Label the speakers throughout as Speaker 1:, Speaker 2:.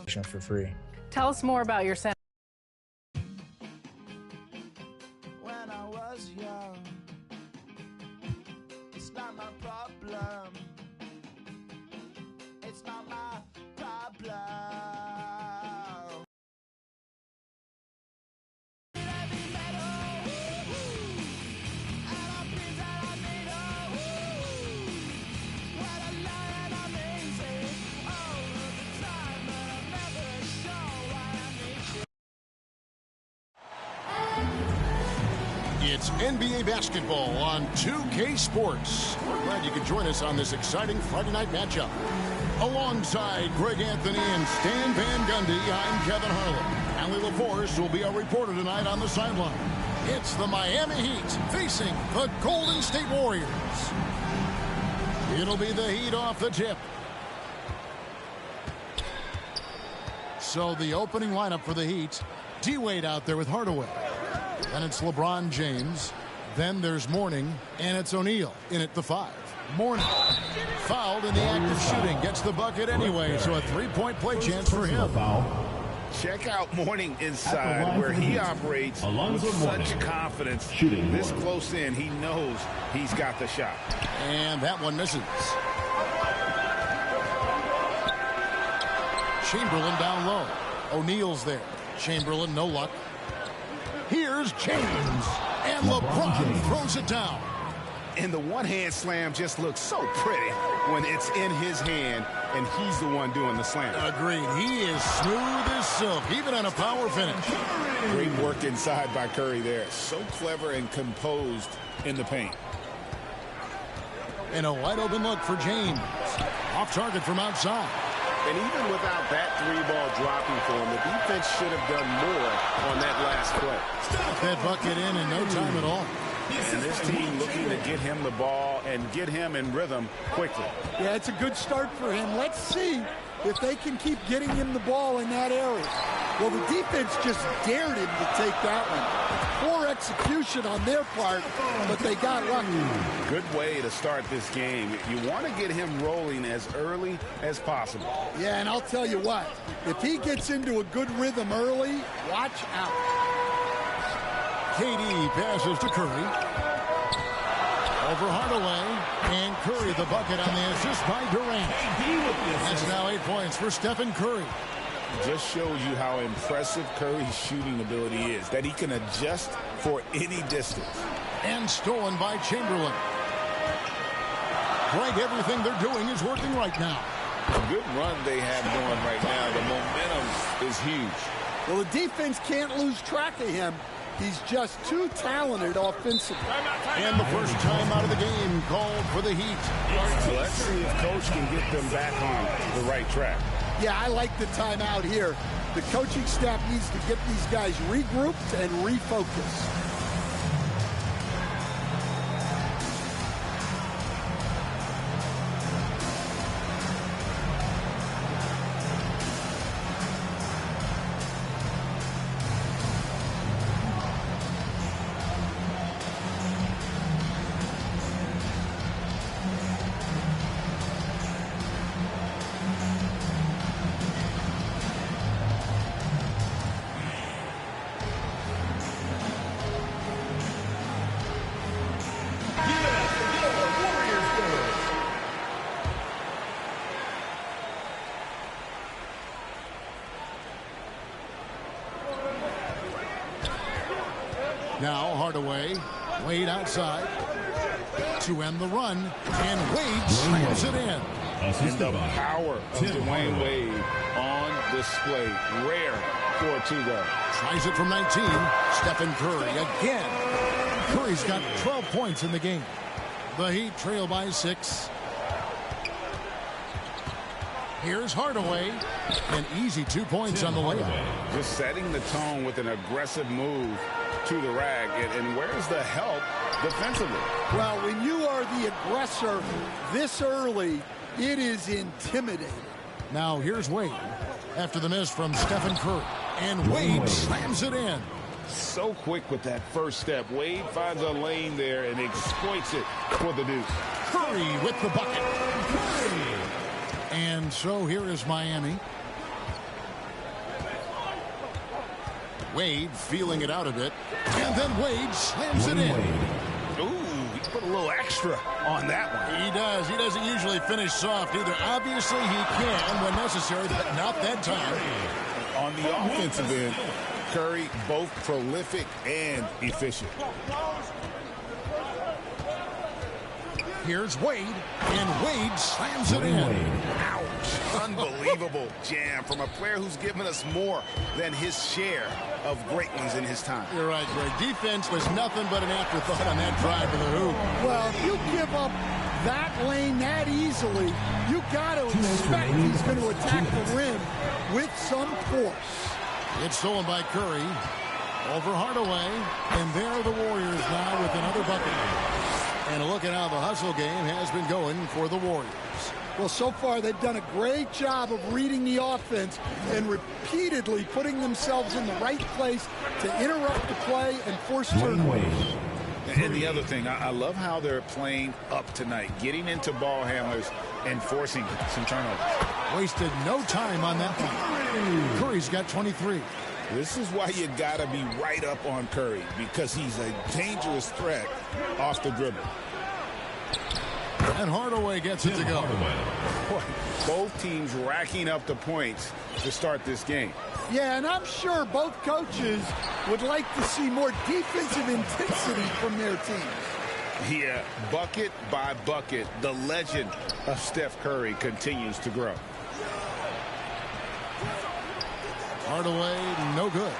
Speaker 1: for free.
Speaker 2: Tell us more about your center.
Speaker 3: When I was young, it's not my problem. It's not my problem.
Speaker 4: It's NBA basketball on 2K Sports. We're glad you could join us on this exciting Friday night matchup. Alongside Greg Anthony and Stan Van Gundy, I'm Kevin Harlan. Allie LaForce will be our reporter tonight on the sideline. It's the Miami Heat facing the Golden State Warriors. It'll be the Heat off the tip. So the opening lineup for the Heat, D-Wade out there with Hardaway. Then it's LeBron James. Then there's Mourning, and it's O'Neal in at the 5. Mourning fouled in the act of shooting. Gets the bucket anyway, so a three-point play chance for him.
Speaker 5: Check out Mourning inside where he operates with such confidence. This close in, he knows he's got the shot.
Speaker 4: And that one misses. Chamberlain down low. O'Neal's there. Chamberlain, no luck. Here's James, and LeBron throws it down.
Speaker 5: And the one-hand slam just looks so pretty when it's in his hand, and he's the one doing the slam.
Speaker 4: Agreed. He is smooth as silk, even on a power finish.
Speaker 5: Great work inside by Curry there. So clever and composed in the paint.
Speaker 4: And a wide-open look for James. Off target from outside.
Speaker 5: And even without that three-ball dropping for him, the defense should have done more on that last play.
Speaker 4: Got that bucket in no time at all.
Speaker 5: And this team looking to get him the ball and get him in rhythm quickly.
Speaker 6: Yeah, it's a good start for him. Let's see if they can keep getting him the ball in that area. Well, the defense just dared him to take that one. Poor execution on their part, but they got lucky.
Speaker 5: Good way to start this game. You want to get him rolling as early as possible.
Speaker 6: Yeah, and I'll tell you what, if he gets into a good rhythm early, watch out.
Speaker 4: KD passes to Curry. Over Hardaway. And Curry the bucket on the assist by Durant. That's now 8 points for Stephen Curry.
Speaker 5: Just shows you how impressive Curry's shooting ability is, that he can adjust for any distance.
Speaker 4: And stolen by Chamberlain. Greg, everything they're doing is working right now.
Speaker 5: Good run they have going right now. The momentum is huge.
Speaker 6: Well, the defense can't lose track of him. He's just too talented offensively.
Speaker 4: And the first time out of the game called for the Heat.
Speaker 5: Let's see if Coach can get them back on the right track.
Speaker 6: Yeah, I like the timeout here. The coaching staff needs to get these guys regrouped and refocused.
Speaker 4: Now Hardaway, Wade outside to end the run, and Wade slams it in.
Speaker 5: And the power of Dwayne Wade on display. Rare for a two-guard.
Speaker 4: Tries it from 19. Stephen Curry again. Curry's got 12 points in the game. The Heat trail by 6. Here's Hardaway. An easy 2 points on the layup.
Speaker 5: Just setting the tone with an aggressive move to the rack. And where's the help defensively?
Speaker 6: Well, when you are the aggressor this early, it is intimidating.
Speaker 4: Now here's Wade after the miss from Stephen Curry. And Wade slams it in.
Speaker 5: So quick with that first step. Wade finds a lane there and exploits it for the deuce.
Speaker 4: Curry with the bucket. Curry. And so here is Miami. Wade feeling it out a bit. And then Wade slams it in.
Speaker 5: Ooh, he put a little extra on that one.
Speaker 4: He does. He doesn't usually finish soft either. Obviously, he can when necessary, but not that time.
Speaker 5: On the offensive end, Curry both prolific and efficient.
Speaker 4: Here's Wade, and Wade slams it in.
Speaker 5: Ouch. Unbelievable jam from a player who's given us more than his share of great ones in his time.
Speaker 4: You're right, Greg. Defense was nothing but an afterthought on that drive to the hoop.
Speaker 6: Well, if you give up that lane that easily, you got to expect he's going to attack the rim with some force.
Speaker 4: It's stolen by Curry. Over Hardaway. And there are the Warriors now with another bucket. And a look at how the hustle game has been going for the Warriors.
Speaker 6: Well, so far they've done a great job of reading the offense and repeatedly putting themselves in the right place to interrupt the play and force turnovers.
Speaker 5: And the other thing, I love how they're playing up tonight, getting into ball handlers and forcing some turnovers.
Speaker 4: Wasted no time on that one. Curry's got 23.
Speaker 5: This is why you got to be right up on Curry, because he's a dangerous threat off the dribble.
Speaker 4: And Hardaway gets it to go.
Speaker 5: Both teams racking up the points to start this game.
Speaker 6: Yeah, and I'm sure both coaches would like to see more defensive intensity from their teams.
Speaker 5: Yeah, bucket by bucket, the legend of Steph Curry continues to grow.
Speaker 4: Hardaway, no good.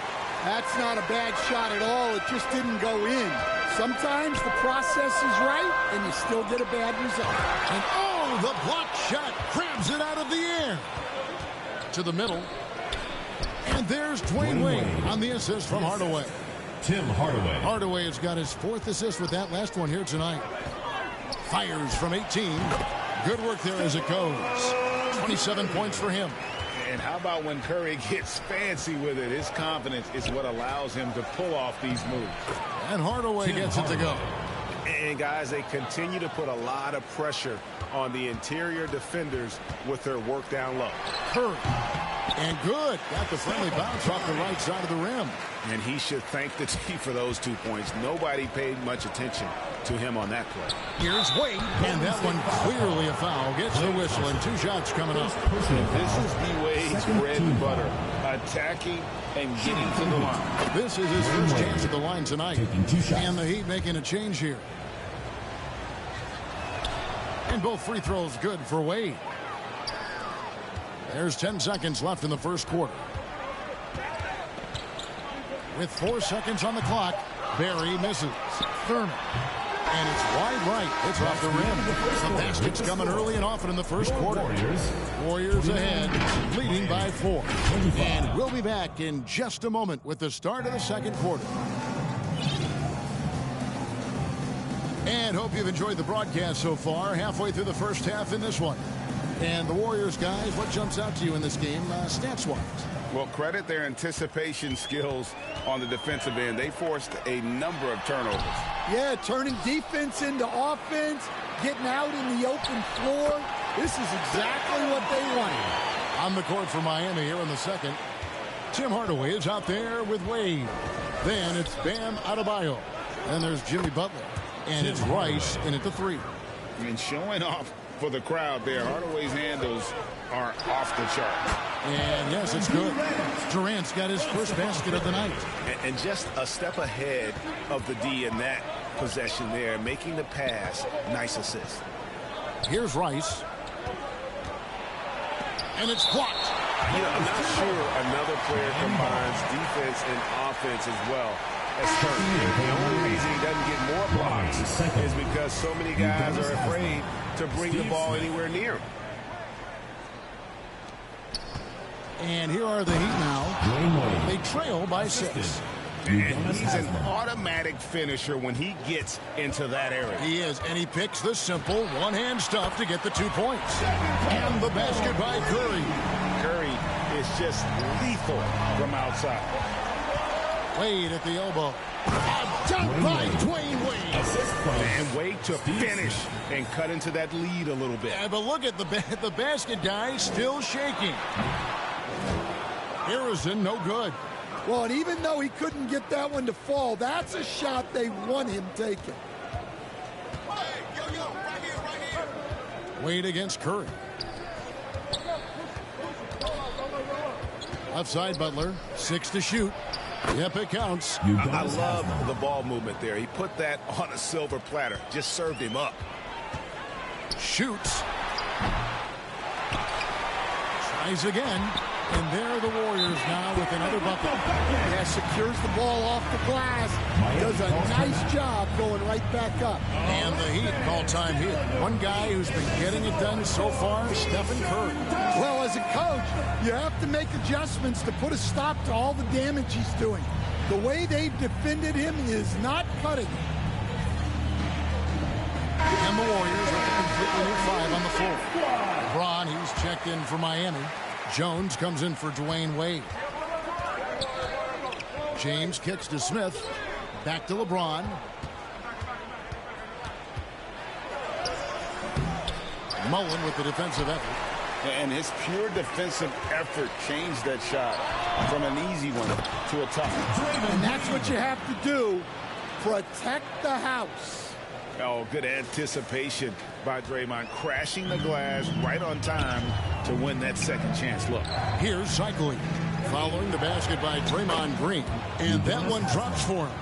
Speaker 6: That's not a bad shot at all. It just didn't go in. Sometimes the process is right, and you still get a bad result.
Speaker 4: And oh, the block shot grabs it out of the air. To the middle. And there's Dwayne Wade on the assist from Hardaway.
Speaker 1: Tim Hardaway.
Speaker 4: Hardaway has got his 4th assist with that last one here tonight. Fires from 18. Good work there as it goes. 27 points for him.
Speaker 5: And how about when Curry gets fancy with it? His confidence is what allows him to pull off these moves.
Speaker 4: And Hardaway gets it to go.
Speaker 2: And, guys, they continue to put a lot of pressure on the interior defenders with their work down low.
Speaker 4: Curry. And good. Got the friendly bounce off the right side of the rim.
Speaker 2: And he should thank the team for those 2 points. Nobody paid much attention to him on that play.
Speaker 4: Here's Wade. And that one clearly a foul. Gets the whistle and 2 shots coming up.
Speaker 5: This is D-Wade's bread and butter. Attacking and getting to the line.
Speaker 4: This is his first chance at the line tonight. And the Heat making a change here. And both free throws good for Wade. There's 10 seconds left in the first quarter. With 4 seconds on the clock, Barry misses. Thurman. And it's wide right. It's off the rim. The basket's coming early and often in the first quarter. Warriors ahead, leading by 4. And we'll be back in just a moment with the start of the second quarter. And hope you've enjoyed the broadcast so far. Halfway through the first half in this one. And the Warriors, guys, what jumps out to you in this game, stats-wise?
Speaker 5: Well, credit their anticipation skills on the defensive end. They forced a number of turnovers.
Speaker 6: Yeah, turning defense into offense, getting out in the open floor. This is exactly what they wanted.
Speaker 4: On the court for Miami here in the second. Tim Hardaway is out there with Wade. Then it's Bam Adebayo. Then there's Jimmy Butler. And it's Rice in at the 3.
Speaker 5: And showing off for the crowd there, Hardaway's handles are off the chart.
Speaker 4: And yes, it's good. Durant's got his first basket of the night.
Speaker 2: And just a step ahead of the D in that possession there, making the pass. Nice assist.
Speaker 4: Here's Rice. And it's blocked.
Speaker 2: You know, I'm not sure another player combines defense and offense as well as Curry. The only reason he doesn't get more blocks is because so many guys are afraid to bring the ball anywhere near him.
Speaker 4: And here are the Heat now. They trail by 6.
Speaker 5: And he's an automatic finisher when he gets into that area.
Speaker 4: He is, and he picks the simple one-hand stuff to get the 2 points. And the basket by Curry.
Speaker 5: Curry is just lethal from outside.
Speaker 4: Wade at the elbow. A dunk by Dwayne Wade.
Speaker 5: And Wade to finish and cut into that lead a little bit.
Speaker 4: Yeah, but look at the basket guy still shaking. Harrison, no good.
Speaker 6: Well, and even though he couldn't get that one to fall, that's a shot they want him taking.
Speaker 4: Wade against Curry. Left side, Butler. 6 to shoot. Yep, it counts.
Speaker 5: I love the ball movement there. He put that on a silver platter. Just served him up.
Speaker 4: Shoots. Tries again. And there are the Warriors now with another bucket.
Speaker 6: Yeah, secures the ball off the glass. Does a nice job going right back up.
Speaker 4: And the Heat call time here. One guy who's been getting it done so far, Stephen Curry.
Speaker 6: Well, as a coach, you have to make adjustments to put a stop to all the damage he's doing. The way they've defended him is not cutting it.
Speaker 4: And the Warriors with a completely new 5 on the floor. LeBron, he's checked in for Miami. Jones comes in for Dwayne Wade. James kicks to Smith. Back to LeBron. Mullen with the defensive effort.
Speaker 5: And his pure defensive effort changed that shot from an easy one to a tough one.
Speaker 6: And that's what you have to do. Protect the house.
Speaker 5: Oh, good anticipation by Draymond, crashing the glass right on time to win that second chance look.
Speaker 4: Here's cycling. Following the basket by Draymond Green. And that one drops for him.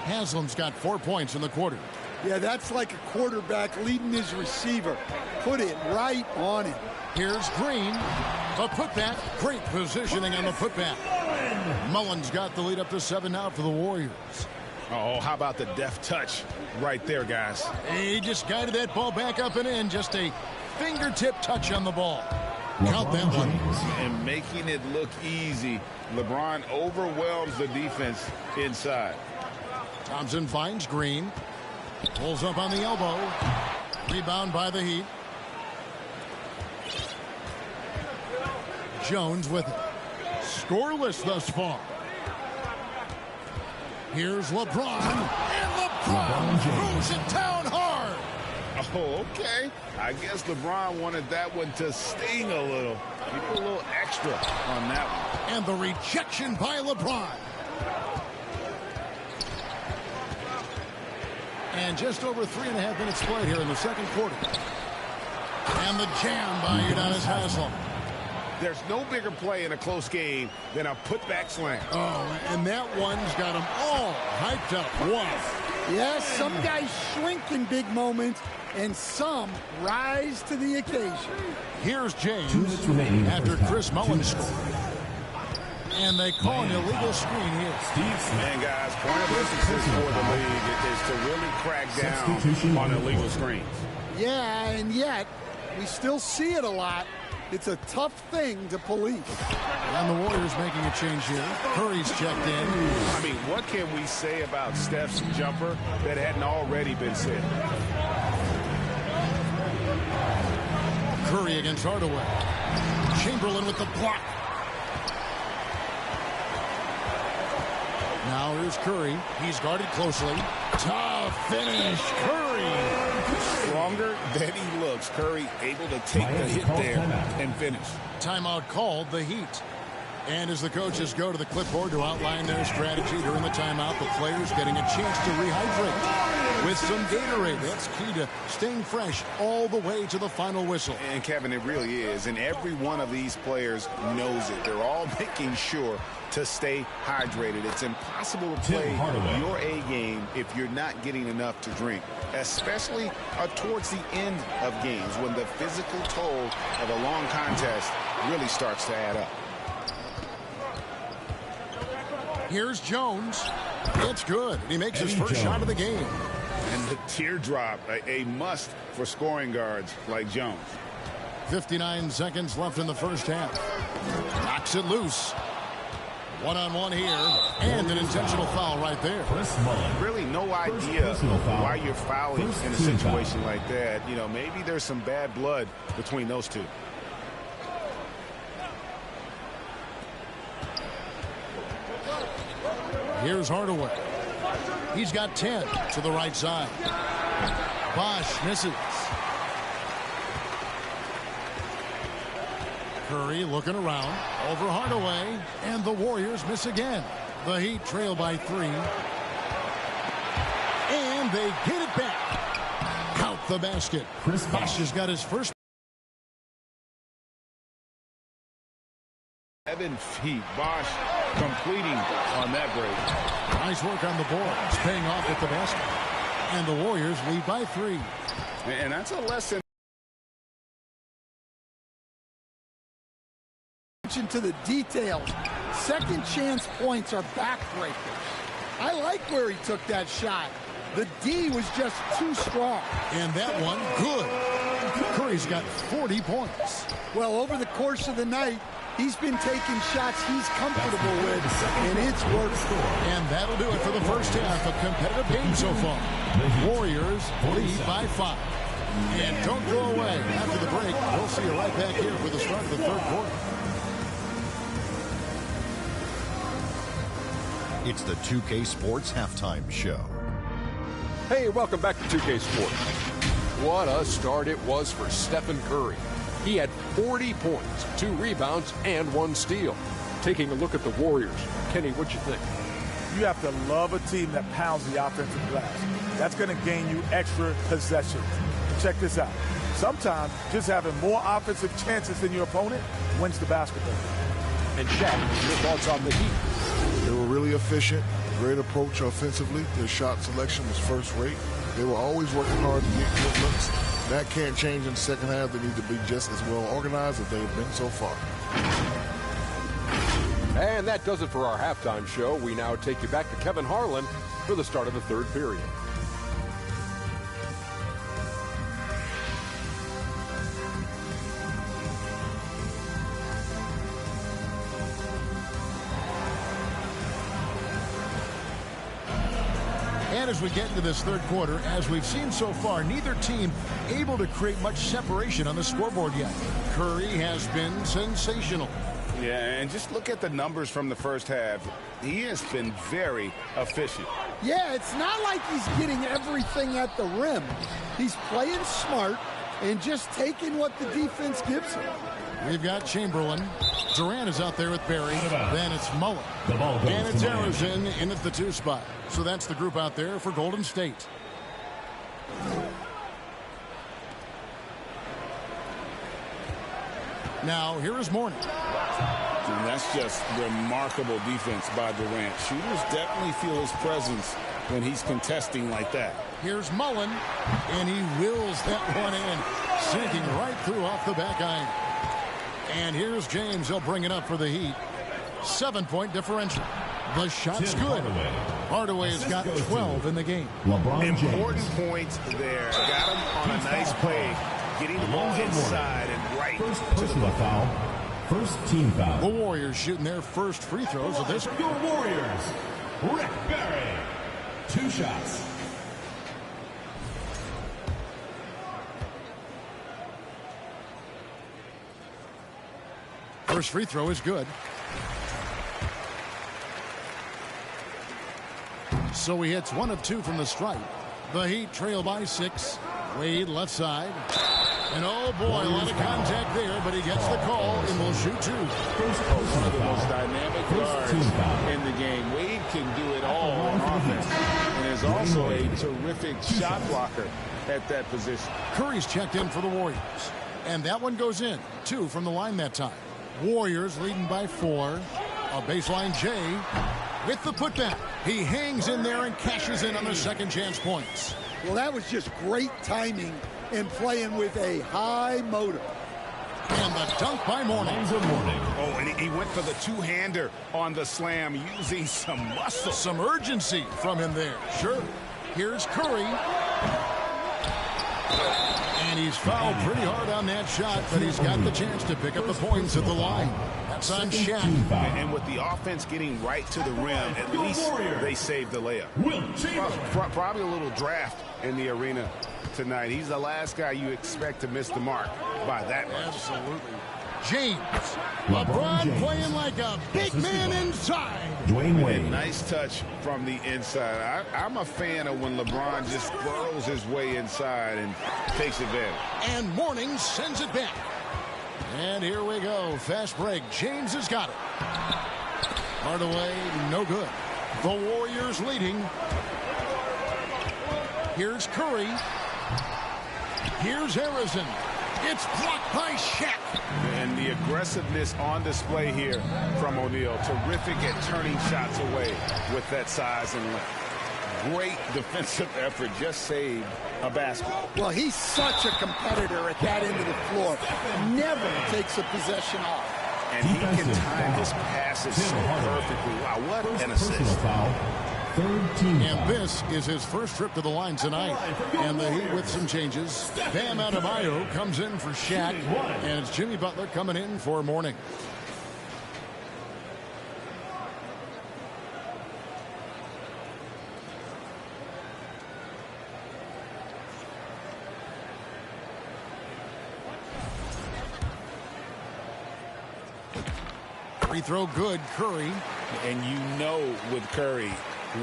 Speaker 4: Haslam's got 4 points in the quarter.
Speaker 6: Yeah, that's like a quarterback leading his receiver. Put it right on him.
Speaker 4: Here's Green. A putback. Great positioning on the putback. Mullen's got the lead up to 7 now for the Warriors.
Speaker 5: Oh, how about the deft touch right there, guys?
Speaker 4: He just guided that ball back up and in. Just a fingertip touch on the ball. Count that one.
Speaker 5: And making it look easy. LeBron overwhelms the defense inside.
Speaker 4: Thompson finds Green. Pulls up on the elbow. Rebound by the Heat. Jones with it. Scoreless thus far. Here's LeBron. And LeBron throws it down hard.
Speaker 5: Oh, okay. I guess LeBron wanted that one to sting a little. He put a little extra on that one.
Speaker 4: And the rejection by LeBron. And just over 3.5 minutes played here in the second quarter. And the jam by Udonis Haslem.
Speaker 5: There's no bigger play in a close game than a putback slam.
Speaker 4: Oh, and that one's got them all hyped up. Wow.
Speaker 6: Yes, some guys shrink in big moments, and some rise to the occasion.
Speaker 4: Here's James after Chris Mullen scored. And they call an illegal screen here.
Speaker 5: Man, guys, point of emphasis for the league is to really crack down on illegal screens.
Speaker 6: Yeah, and yet, we still see it a lot. It's a tough thing to police.
Speaker 4: And the Warriors making a change here. Curry's checked in.
Speaker 5: I mean, what can we say about Steph's jumper that hadn't already been said?
Speaker 4: Curry against Hardaway. Chamberlain with the block. Now here's Curry. He's guarded closely. Tough finish. Curry.
Speaker 5: Stronger than he looks. Curry able to take the hit there and finish.
Speaker 4: Timeout called, the Heat. And as the coaches go to the clipboard to outline their strategy during the timeout, the players getting a chance to rehydrate with some Gatorade. That's key to staying fresh all the way to the final whistle.
Speaker 5: And Kevin, it really is. And every one of these players knows it. They're all making sure to stay hydrated. It's impossible to play your A game if you're not getting enough to drink, especially towards the end of games when the physical toll of a long contest really starts to add up.
Speaker 4: Here's Jones. It's good. He makes his first shot of the game.
Speaker 5: And the teardrop, a must for scoring guards like Jones.
Speaker 4: 59 seconds left in the first half. Knocks it loose. One-on-one here, and an intentional foul right there.
Speaker 5: Really no idea why you're fouling in a situation like that. You know, maybe there's some bad blood between those two.
Speaker 4: Here's Hardaway. He's got 10 to the right side. Bosh misses. Curry looking around. Over Hardaway. And the Warriors miss again. The Heat trail by 3. And they get it back. Count the basket. Bosh has got his first.
Speaker 5: 7 feet. Bosh completing on that break.
Speaker 4: Nice work on the boards. Paying off with the basket. And the Warriors lead by 3.
Speaker 5: And that's a lesson.
Speaker 6: To the detail. Second chance points are backbreakers. I like where he took that shot. The D was just too strong.
Speaker 4: And that one, good. Curry's got 40 points.
Speaker 6: Well, over the course of the night, he's been taking shots he's comfortable with, and it's worked.
Speaker 4: And that'll do it for the first half. A competitive game so far. Warriors lead by 5. And don't go away. After the break, we'll see you right back here for the start of the third quarter.
Speaker 1: It's the 2K Sports Halftime Show.
Speaker 7: Hey, welcome back to 2K Sports. What a start it was for Stephen Curry. He had 40 points, 2 rebounds, and 1 steal. Taking a look at the Warriors, Kenny, what you think?
Speaker 8: You have to love a team that pounds the offensive glass. That's going to gain you extra possessions. Check this out. Sometimes just having more offensive chances than your opponent wins the basketball.
Speaker 7: And Shaq, your thoughts on the Heat?
Speaker 9: They were really efficient, great approach offensively. Their shot selection was first rate. They were always working hard to get good looks. That can't change in the second half. They need to be just as well organized as they've been so far.
Speaker 7: And that does it for our halftime show. We now take you back to Kevin Harlan for the start of the third period.
Speaker 4: And as we get into this third quarter, as we've seen so far, neither team able to create much separation on the scoreboard yet. Curry has been sensational.
Speaker 5: Yeah, and just look at the numbers from the first half. He has been very efficient.
Speaker 6: Yeah, it's not like he's getting everything at the rim. He's playing smart and just taking what the defense gives him.
Speaker 4: We've got Chamberlain. Durant is out there with Barry. Then it's Mullen. And it's Arizin in at the 2 spot. So that's the group out there for Golden State. Now, here is Mourning.
Speaker 5: And that's just remarkable defense by Durant. Shooters definitely feel his presence when he's contesting like that.
Speaker 4: Here's Mullen, and he wills that one in, sinking right through off the back iron. And here's James. He'll bring it up for the Heat. 7-point differential. The shot's good. Hardaway has got 12 in the game.
Speaker 5: Important points there. Got him on a nice play, getting the ball inside and right to the foul.
Speaker 10: First team foul.
Speaker 4: The Warriors shooting their first free throws of this.
Speaker 10: Your Warriors, Rick Barry. 2 shots.
Speaker 4: First free throw is good. So he hits 1 of 2 from the stripe. The Heat trail by 6. Wade left side. And oh boy, a lot of contact there, but he gets the call and will shoot 2.
Speaker 5: One of the most dynamic guards in the game. Wade can do it all on offense and is also a terrific shot blocker at that position.
Speaker 4: Curry's checked in for the Warriors. And that one goes in. 2 from the line that time. Warriors leading by 4. A baseline J with the putback. He hangs in there and cashes in on the second chance points.
Speaker 6: Well, that was just great timing and playing with a high motor.
Speaker 4: And the dunk by Mourning.
Speaker 5: Oh, and he went for the 2-hander on the slam, using some muscle.
Speaker 4: Some urgency from him there. Sure. Here's Curry. And he's fouled pretty hard on that shot, but he's got the chance to pick up the points at the line. That's on Shaq.
Speaker 5: And with the offense getting right to the rim, at least they saved the layup. Probably a little draft in the arena tonight. He's the last guy you expect to miss the mark by that much.
Speaker 4: Absolutely. James. LeBron playing like a big man inside.
Speaker 10: Dwayne Wade.
Speaker 5: Nice touch from the inside. I'm a fan of when LeBron just burrows his way inside and takes advantage.
Speaker 4: And Mourning sends it back. And here we go. Fast break. James has got it. Hardaway, no good. The Warriors leading. Here's Curry. Here's Harrison. It's blocked by Shaq.
Speaker 5: And the aggressiveness on display here from O'Neal. Terrific at turning shots away with that size and length. Great defensive effort. Just saved a basket.
Speaker 6: Well, he's such a competitor at that end of the floor. Never takes a possession off.
Speaker 5: And he can time his passes so perfectly. Wow, what an assist.
Speaker 4: And this is his first trip to the line tonight. And the Heat with some changes. Bam Adebayo comes in for Shaq. And it's Jimmy Butler coming in for Mourning. Free throw good, Curry.
Speaker 5: And you know with Curry,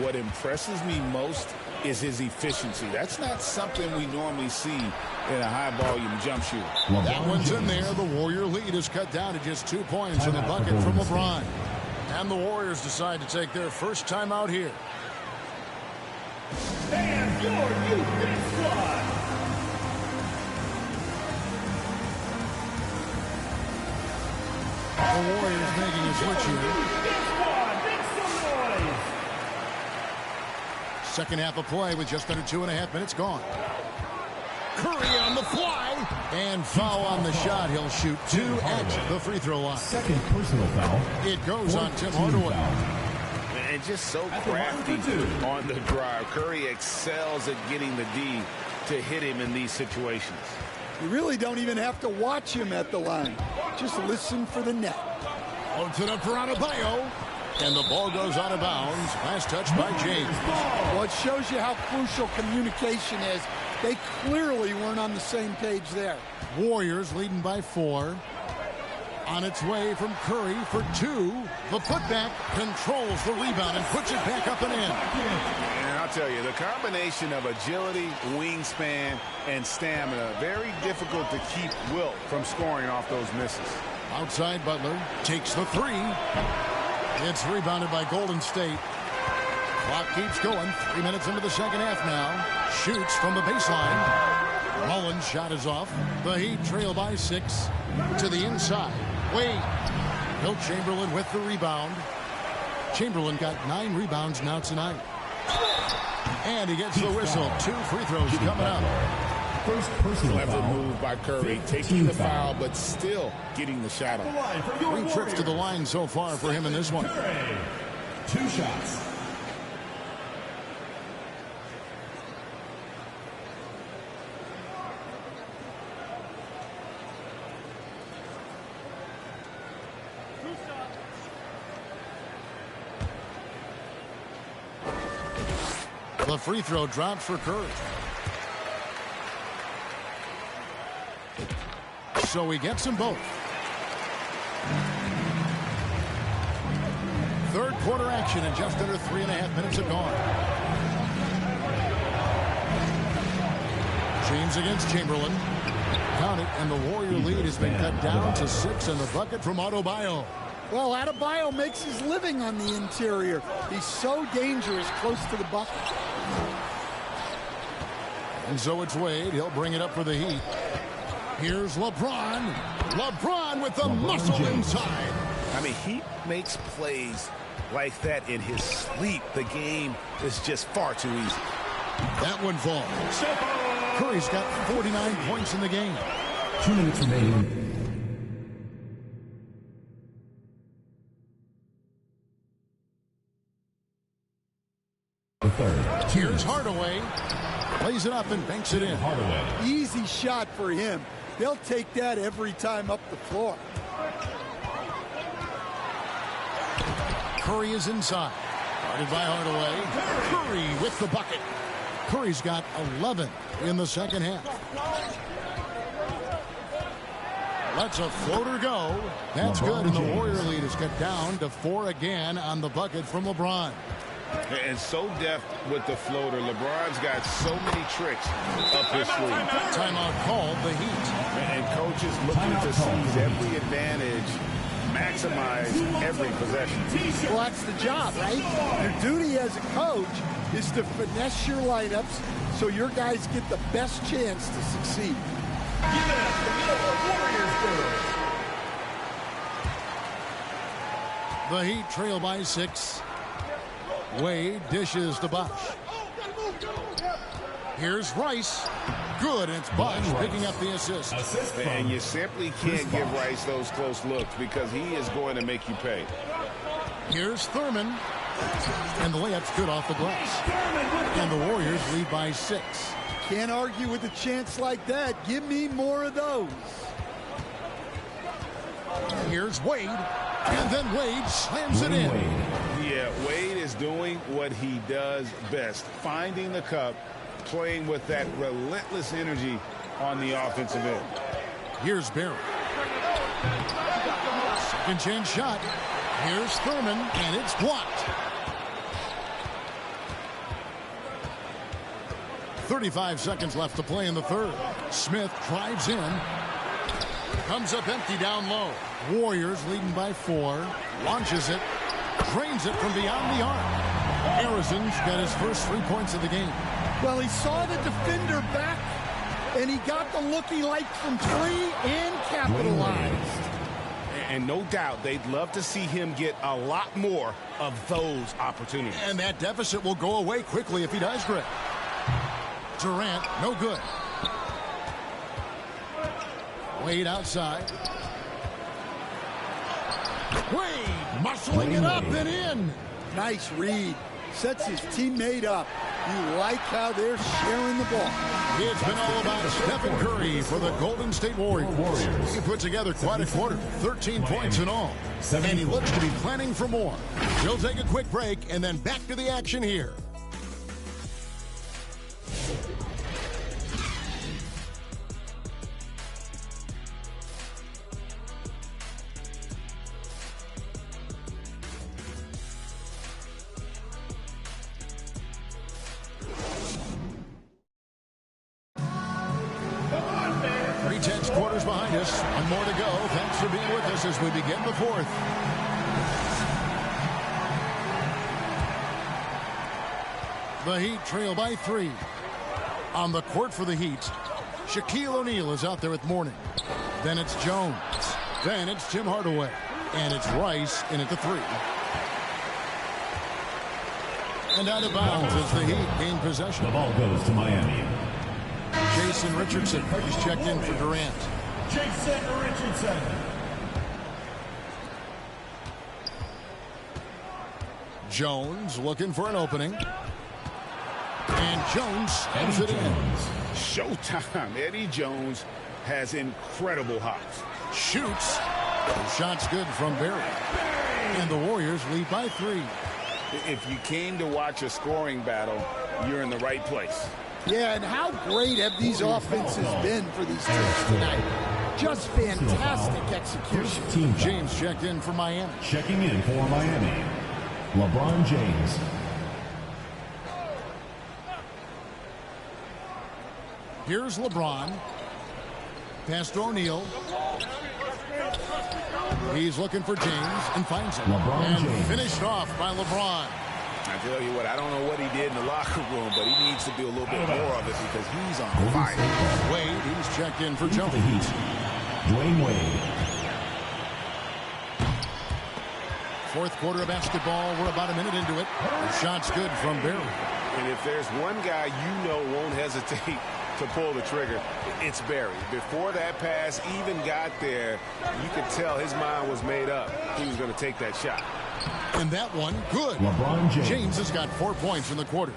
Speaker 5: what impresses me most is his efficiency. That's not something we normally see in a high-volume jump shooter.
Speaker 4: That one's in there. The Warrior lead is cut down to just 2 points in the bucket from LeBron. And the Warriors decide to take their first time out here.
Speaker 10: And your Houston squad.
Speaker 4: The Warriors making a switch here. Second half of play with just under 2.5 minutes gone. Curry on the fly. And foul on the shot. He'll shoot 2 at the free throw line.
Speaker 10: Second personal foul.
Speaker 4: It goes on Tim Hardaway.
Speaker 5: And just so crafty on the drive. Curry excels at getting the D to hit him in these situations.
Speaker 6: You really don't even have to watch him at the line. Just listen for the net.
Speaker 4: Holds it up for Adebayo. And the ball goes out of bounds. Last touch by James.
Speaker 6: Well, it shows you how crucial communication is. They clearly weren't on the same page there.
Speaker 4: Warriors leading by 4. On its way from Curry for 2. The putback controls the rebound and puts it back up and in.
Speaker 5: And I'll tell you, the combination of agility, wingspan, and stamina, very difficult to keep Wilt from scoring off those misses.
Speaker 4: Outside, Butler takes the 3. It's rebounded by Golden State. Clock keeps going. 3 minutes into the second half now. Shoots from the baseline. Mullins' shot is off. The Heat trail by 6. To the inside. Wade. Wilt Chamberlain with the rebound. Chamberlain got 9 rebounds now tonight. And he gets the whistle. 2 free throws coming up.
Speaker 10: First personal
Speaker 5: Clever
Speaker 10: foul.
Speaker 5: move by Curry, taking the foul, but still getting the shot off.
Speaker 4: 3 trips to the line so far for him in this one.
Speaker 10: Curry. 2 shots.
Speaker 4: The free throw drops for Curry. So he gets them both. Third quarter action in just under 3.5 minutes have gone. James against Chamberlain. Count it, and the Warrior lead has been cut down to 6 in the bucket from Adebayo.
Speaker 6: Well, Adebayo makes his living on the interior. He's so dangerous close to the bucket.
Speaker 4: And so it's Wade. He'll bring it up for the Heat. Here's LeBron. LeBron with the muscle inside.
Speaker 5: I mean, he makes plays like that in his sleep. The game is just far too easy.
Speaker 4: That one falls. Curry's got 49 points in the game.
Speaker 10: 2 minutes remaining. The third.
Speaker 4: Here's Hardaway. Plays it up and banks it in.
Speaker 10: Hardaway.
Speaker 6: Easy shot for him. They'll take that every time up the floor.
Speaker 4: Curry is inside. Guarded by Hardaway. Curry with the bucket. Curry's got 11 in the second half. Lets a floater go. That's good, and the Warrior lead is cut down to 4 again on the bucket from LeBron.
Speaker 5: And so deft with the floater. LeBron's got so many tricks up his sleeve.
Speaker 4: Timeout called the Heat.
Speaker 5: And coaches looking to seize every advantage, maximize every possession.
Speaker 6: Well, that's the job, right? Your duty as a coach is to finesse your lineups so your guys get the best chance to succeed.
Speaker 10: Give it up for the Warriors girls.
Speaker 4: The Heat trail by 6. Wade dishes to Bosh. Here's Rice. Good, and it's Bosh picking up the assist.
Speaker 5: And you simply can't give Rice those close looks because he is going to make you pay.
Speaker 4: Here's Thurman. And the layup's good off the glass. And the Warriors lead by 6.
Speaker 6: Can't argue with a chance like that. Give me more of those.
Speaker 4: Here's Wade. And then Wade slams it in.
Speaker 5: Yeah, Wade is doing what he does best. Finding the cup, playing with that relentless energy on the offensive end.
Speaker 4: Here's Barry. Second chance shot. Here's Thurman, and it's blocked. 35 seconds left to play in the third. Smith drives in. Comes up empty down low. Warriors leading by 4. Launches it. Drains it from beyond the arc. Harrison's got his first 3 points of the game.
Speaker 6: Well, he saw the defender back, and he got the look he liked from 3 and capitalized.
Speaker 5: And no doubt they'd love to see him get a lot more of those opportunities.
Speaker 4: And that deficit will go away quickly if he does, Greg. Durant, no good. Wade outside. Wade muscling it up and in.
Speaker 6: Nice read. Sets his teammate up. You like how they're sharing the ball.
Speaker 4: It's been all about Stephen Curry for the Golden State Warriors. He put together quite a quarter, 13 points in all. And he looks to be planning for more. We'll take a quick break and then back to the action here. Quarters behind us. One more to go. Thanks for being with us as we begin the fourth. The Heat trail by 3. On the court for the Heat, Shaquille O'Neal is out there with Mourning. Then it's Jones. Then it's Tim Hardaway. And it's Rice in at the 3. And out of bounds as the Heat gain possession.
Speaker 10: The ball goes to Miami.
Speaker 4: Jason Richardson is checked in for Durant.
Speaker 10: Jason Richardson.
Speaker 4: Jones looking for an opening. And Jones slams it in.
Speaker 5: Showtime. Eddie Jones has incredible hops.
Speaker 4: Shoots. Shot's good from Barry. And the Warriors lead by 3.
Speaker 5: If you came to watch a scoring battle, you're in the right place.
Speaker 6: Yeah, and how great have these offenses been for these teams tonight? Just fantastic execution.
Speaker 4: James checked in for Miami.
Speaker 10: Checking in for Miami, LeBron James.
Speaker 4: Here's LeBron. Pass to O'Neal. He's looking for James and finds him. And finished off by LeBron.
Speaker 5: I tell you what, I don't know what he did in the locker room, but he needs to do a little bit more of it because he's on fire.
Speaker 4: Wade, he's checked in for Jones.
Speaker 10: Dwayne Wade.
Speaker 4: Fourth quarter of basketball. We're about a minute into it. The shot's good from Barry.
Speaker 5: And if there's one guy you know won't hesitate to pull the trigger, it's Barry. Before that pass even got there, you could tell his mind was made up. He was going to take that shot.
Speaker 4: And that one, good.
Speaker 10: LeBron
Speaker 4: James has got 4 points in the quarter.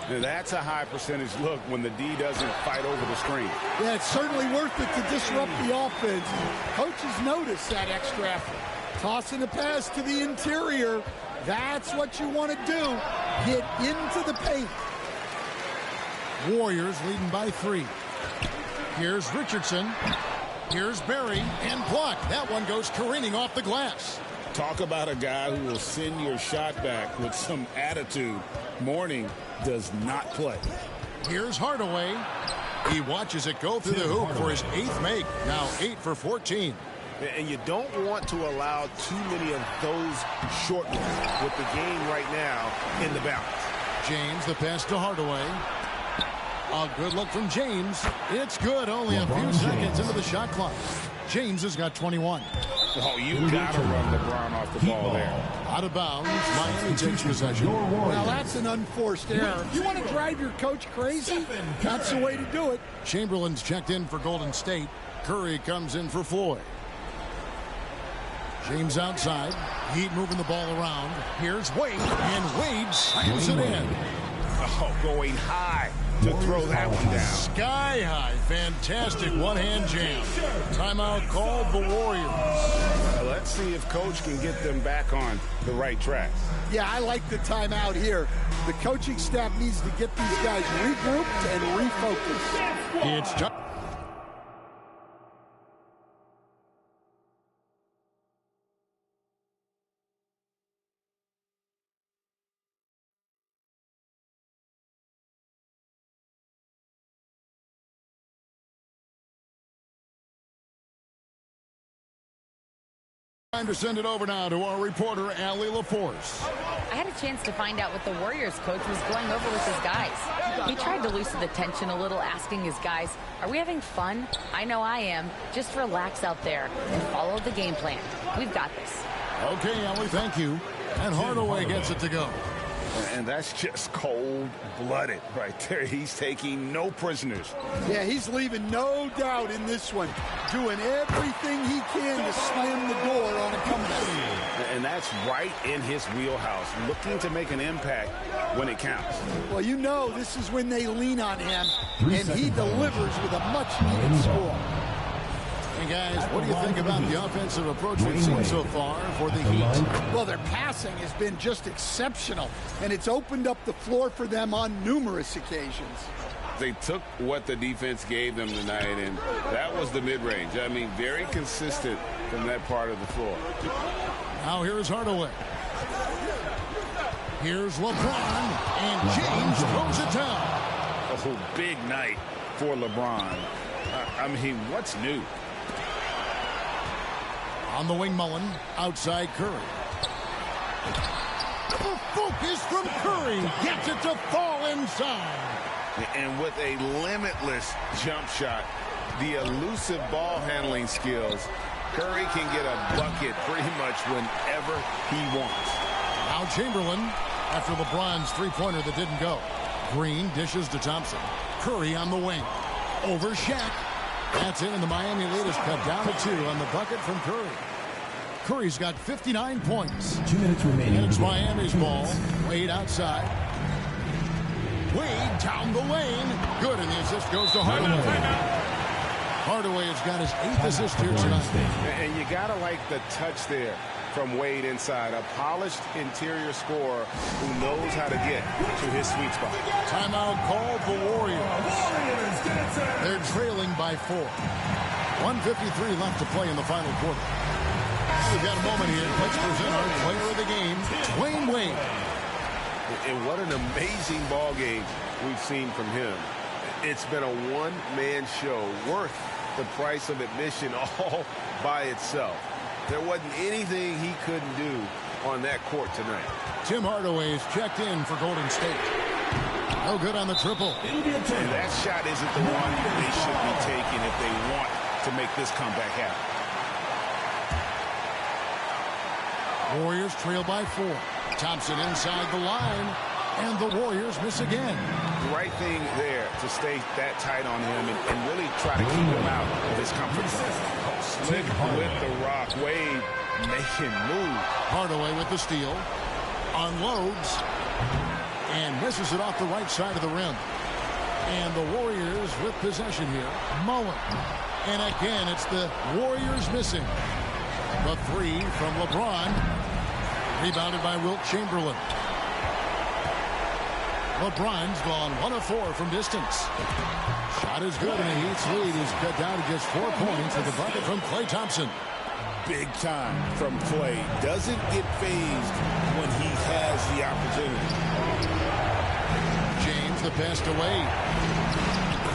Speaker 5: Now, that's a high percentage look when the D doesn't fight over the screen.
Speaker 6: Yeah, it's certainly worth it to disrupt the offense. Coaches notice that extra effort. Tossing a pass to the interior. That's what you want to do. Get into the paint.
Speaker 4: Warriors leading by 3. Here's Richardson. Here's Barry and blocked. That one goes careening off the glass.
Speaker 5: Talk about a guy who will send your shot back with some attitude. Mourning does not play.
Speaker 4: Here's Hardaway. He watches it go through the hoop for his 8th make. Now 8 for 14.
Speaker 5: And you don't want to allow too many of those short ones with the game right now in the balance.
Speaker 4: James, the pass to Hardaway. A good look from James. It's good. Only a few seconds into the shot clock. James has got 21.
Speaker 5: Oh, you got to run LeBron off the ball there.
Speaker 4: Out of bounds. Miami takes possession.
Speaker 6: Well, that's an unforced error. You want to drive your coach crazy? That's the way to do it.
Speaker 4: Chamberlain's checked in for Golden State. Curry comes in for Floyd. James outside. Heat moving the ball around. Here's Wade. And Wade slams it in.
Speaker 5: Oh, going high to throw that one down.
Speaker 4: Sky high. Fantastic one-hand jam. Timeout called the Warriors.
Speaker 5: Let's see if Coach can get them back on the right track.
Speaker 6: Yeah, I like the timeout here. The coaching staff needs to get these guys regrouped and refocused.
Speaker 4: It's time. Time to send it over now to our reporter, Allie LaForce.
Speaker 11: I had a chance to find out what the Warriors coach was going over with his guys. He tried to loosen the tension a little, asking his guys, are we having fun? I know I am. Just relax out there and follow the game plan. We've got this.
Speaker 4: Okay, Allie, thank you. And Hardaway gets it to go.
Speaker 5: And that's just cold-blooded right there. He's taking no prisoners.
Speaker 6: Yeah, he's leaving no doubt in this one. Doing everything he can to slam the door on a comeback.
Speaker 5: And that's right in his wheelhouse, looking to make an impact when it counts.
Speaker 6: Well, you know this is when they lean on him, and he delivers with a much-needed score.
Speaker 4: Hey, guys, what do you think about the offensive approach we've seen so far for the Heat?
Speaker 6: Well, their passing has been just exceptional, and it's opened up the floor for them on numerous occasions.
Speaker 5: They took what the defense gave them tonight, and that was the mid-range. I mean, very consistent from that part of the floor.
Speaker 4: Now here's Hardaway. Here's LeBron, and James throws it down.
Speaker 5: Oh, big night for LeBron. I mean, what's new?
Speaker 4: On the wing, Mullen. Outside, Curry. The focus from Curry. Gets it to fall inside.
Speaker 5: And with a limitless jump shot, the elusive ball handling skills, Curry can get a bucket pretty much whenever he wants.
Speaker 4: Now Chamberlain, after LeBron's three-pointer that didn't go. Green dishes to Thompson. Curry on the wing. Over Shaq. That's it, and the Miami lead is cut down to 2 on the bucket from Curry. Curry's got 59 points.
Speaker 10: 2 minutes remaining.
Speaker 4: And it's Miami's ball. Wade outside. Wade down the lane. Good, and the assist goes to Hardaway. Hardaway has got his 8th assist here tonight.
Speaker 5: And you got to like the touch there from Wade inside. A polished interior scorer who knows how to get to his sweet spot.
Speaker 4: Timeout called the Warriors. They're trailing by 4. 1:53 left to play in the final quarter. We've got a moment here. Let's present our player of the game, Dwayne Wade.
Speaker 5: And what an amazing ball game we've seen from him. It's been a one-man show worth the price of admission all by itself. There wasn't anything he couldn't do on that court tonight.
Speaker 4: Tim Hardaway is checked in for Golden State. No good on the triple.
Speaker 5: And that shot isn't the one they should be taking if they want to make this comeback happen.
Speaker 4: Warriors trail by 4. Thompson inside the line, and the Warriors miss again.
Speaker 5: The right thing there to stay that tight on him and really try to keep him out of his comfort zone. Slick with the rock. Wade making move.
Speaker 4: Hardaway with the steal. Unloads. And misses it off the right side of the rim. And the Warriors with possession here. Mullen. And again, it's the Warriors missing. The 3 from LeBron. Rebounded by Wilt Chamberlain. LeBron's gone 1 of 4 from distance. Shot is good, and the Heat's lead is cut down to just 4 points with the bucket from Klay Thompson.
Speaker 5: Big time from Klay. Doesn't get fazed when he has the opportunity.
Speaker 4: James, the pass away.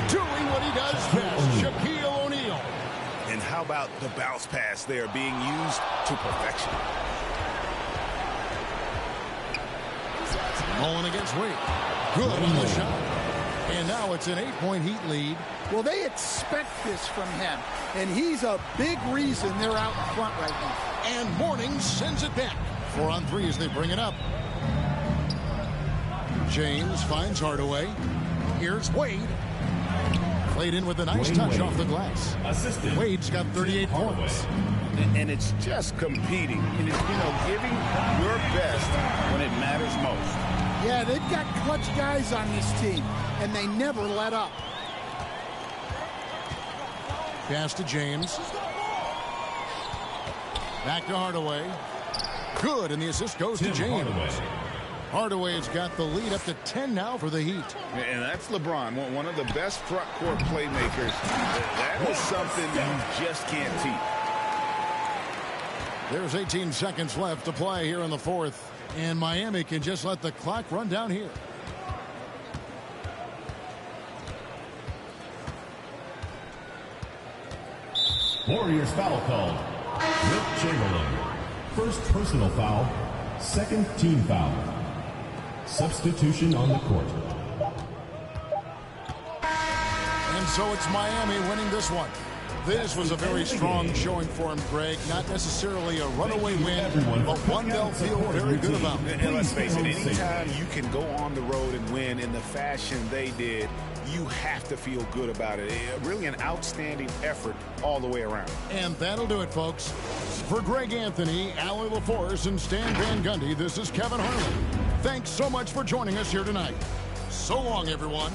Speaker 4: Doing what he does best, Shaquille O'Neal.
Speaker 5: And how about the bounce pass there being used to perfection?
Speaker 4: Nolan against Wade. Good on the shot. And now it's an 8-point Heat lead.
Speaker 6: Well, they expect this from him, and he's a big reason they're out in front right now.
Speaker 4: And Morning sends it back. 4 on 3 as they bring it up. James finds Hardaway. Here's Wade. Played in with a nice touch off the glass. Wade's got 38 points.
Speaker 5: And it's just competing. And it's, giving your best when it matters most.
Speaker 6: Yeah, they've got clutch guys on this team, and they never let up.
Speaker 4: Pass to James. Back to Hardaway. Good, and the assist goes to James. Hardaway's got the lead up to 10 now for the Heat.
Speaker 5: And that's LeBron, one of the best front court playmakers. That is something you just can't teach.
Speaker 4: There's 18 seconds left to play here in the 4th. And Miami can just let the clock run down here.
Speaker 10: Warriors foul called. Wilt Chamberlain. First personal foul. Second team foul. Substitution on the court.
Speaker 4: And so it's Miami winning this one. This was a very strong showing for him, Greg. Not necessarily a runaway win, but one they'll feel very good about.
Speaker 5: And let's face it, anytime you can go on the road and win in the fashion they did, you have to feel good about it. Really an outstanding effort all the way around.
Speaker 4: And that'll do it, folks. For Greg Anthony, Allie LaForce, and Stan Van Gundy, this is Kevin Harlan. Thanks so much for joining us here tonight. So long, everyone.